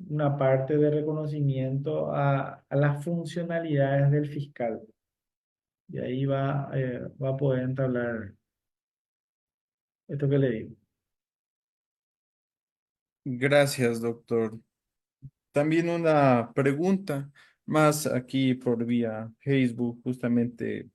una parte de reconocimiento a las funcionalidades del fiscal. Y ahí va a poder entablar esto que le digo. Gracias, doctor. También una pregunta más aquí por vía Facebook, justamente.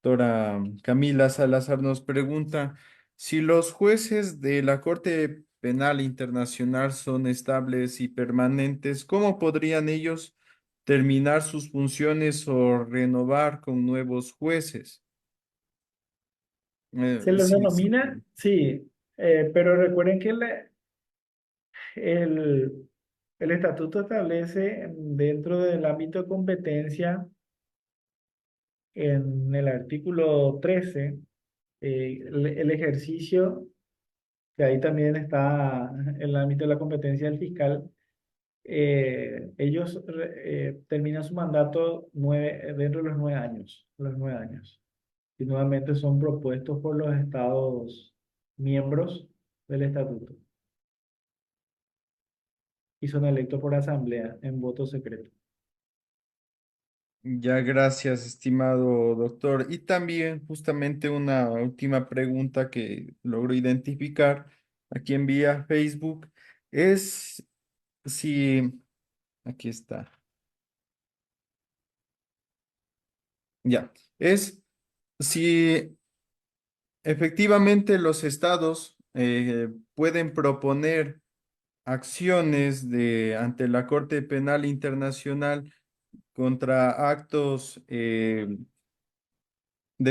Doctora Camila Salazar nos pregunta si los jueces de la Corte Penal Internacional son estables y permanentes, ¿cómo podrían ellos terminar sus funciones o renovar con nuevos jueces? Se los Sí, sí. denomina, sí, pero recuerden que el, el estatuto establece dentro del ámbito de competencia, en el artículo 13, el ejercicio, que ahí también está el ámbito de la competencia del fiscal, ellos terminan su mandato dentro de los 9 años, los 9 años. Y nuevamente son propuestos por los estados miembros del estatuto y son electos por asamblea en voto secreto. Ya, gracias, estimado doctor. Y también justamente una última pregunta que logro identificar aquí en vía Facebook es si, aquí está. Ya, es si efectivamente los estados pueden proponer acciones ante la Corte Penal Internacional contra actos de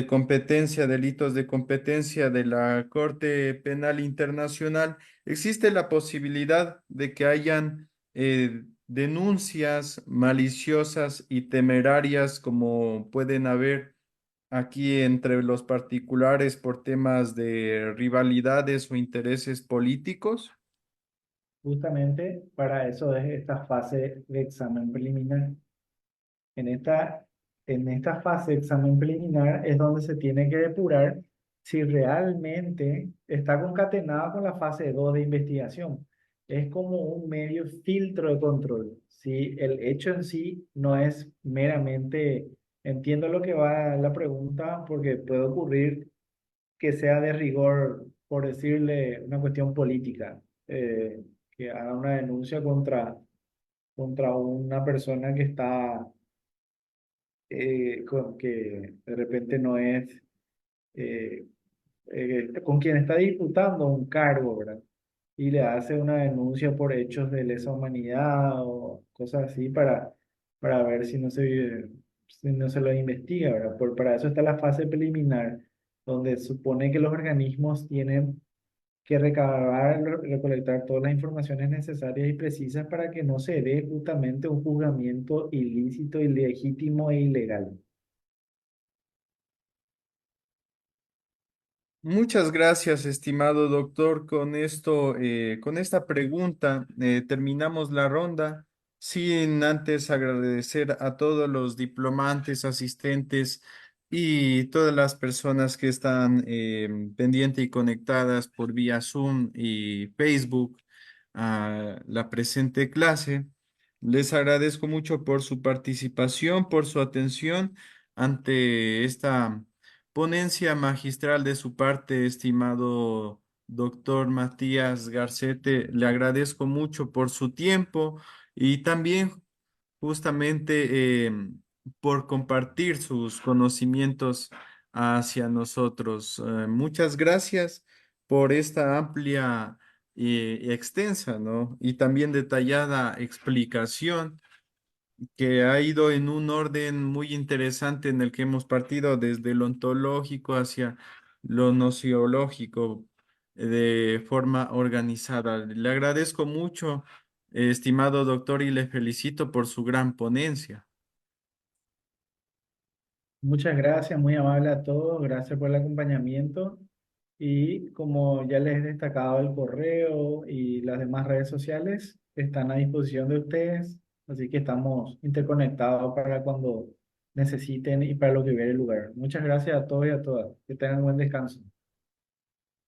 competencia, delitos de competencia de la Corte Penal Internacional, existe la posibilidad de que hayan denuncias maliciosas y temerarias como pueden haber aquí entre los particulares por temas de rivalidades o intereses políticos. Justamente para eso es esta fase de examen preliminar. En esta fase de examen preliminar es donde se tiene que depurar si realmente está concatenada con la fase 2 de investigación. Es como un medio filtro de control. Si el hecho en sí no es meramente, entiendo lo que va la pregunta, porque puede ocurrir que sea de rigor, por decirle, una cuestión política, que haga una denuncia contra una persona que está que de repente no es eh, con quien está disputando un cargo, ¿verdad? Y le hace una denuncia por hechos de lesa humanidad o cosas así para ver si no se lo investiga, ¿verdad? Para eso está la fase preliminar, donde supone que los organismos tienen que recabar, recolectar todas las informaciones necesarias y precisas para que no se dé justamente un juzgamiento ilícito, ilegítimo e ilegal. Muchas gracias, estimado doctor. Con esto, con esta pregunta, terminamos la ronda. Sin antes agradecer a todos los diplomantes, asistentes y todas las personas que están pendientes y conectadas por vía Zoom y Facebook a la presente clase. Les agradezco mucho por su participación, por su atención ante esta ponencia magistral de su parte, estimado doctor Matías Garcete. Le agradezco mucho por su tiempo y también justamente por compartir sus conocimientos hacia nosotros. Muchas gracias por esta amplia y extensa, ¿no? Y también detallada explicación que ha ido en un orden muy interesante en el que hemos partido desde lo ontológico hacia lo nociológico de forma organizada. Le agradezco mucho, estimado doctor, y le felicito por su gran ponencia. Muchas gracias, muy amable a todos, gracias por el acompañamiento y como ya les he destacado el correo y las demás redes sociales están a disposición de ustedes, así que estamos interconectados para cuando necesiten y para lo que hubiera lugar. Muchas gracias a todos y a todas, que tengan buen descanso.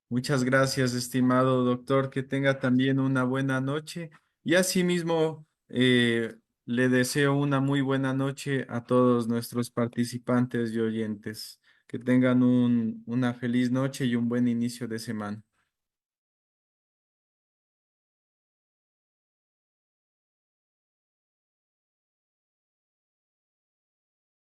Muchas gracias, estimado doctor, que tenga también una buena noche y asimismo le deseo una muy buena noche a todos nuestros participantes y oyentes. Que tengan una feliz noche y un buen inicio de semana.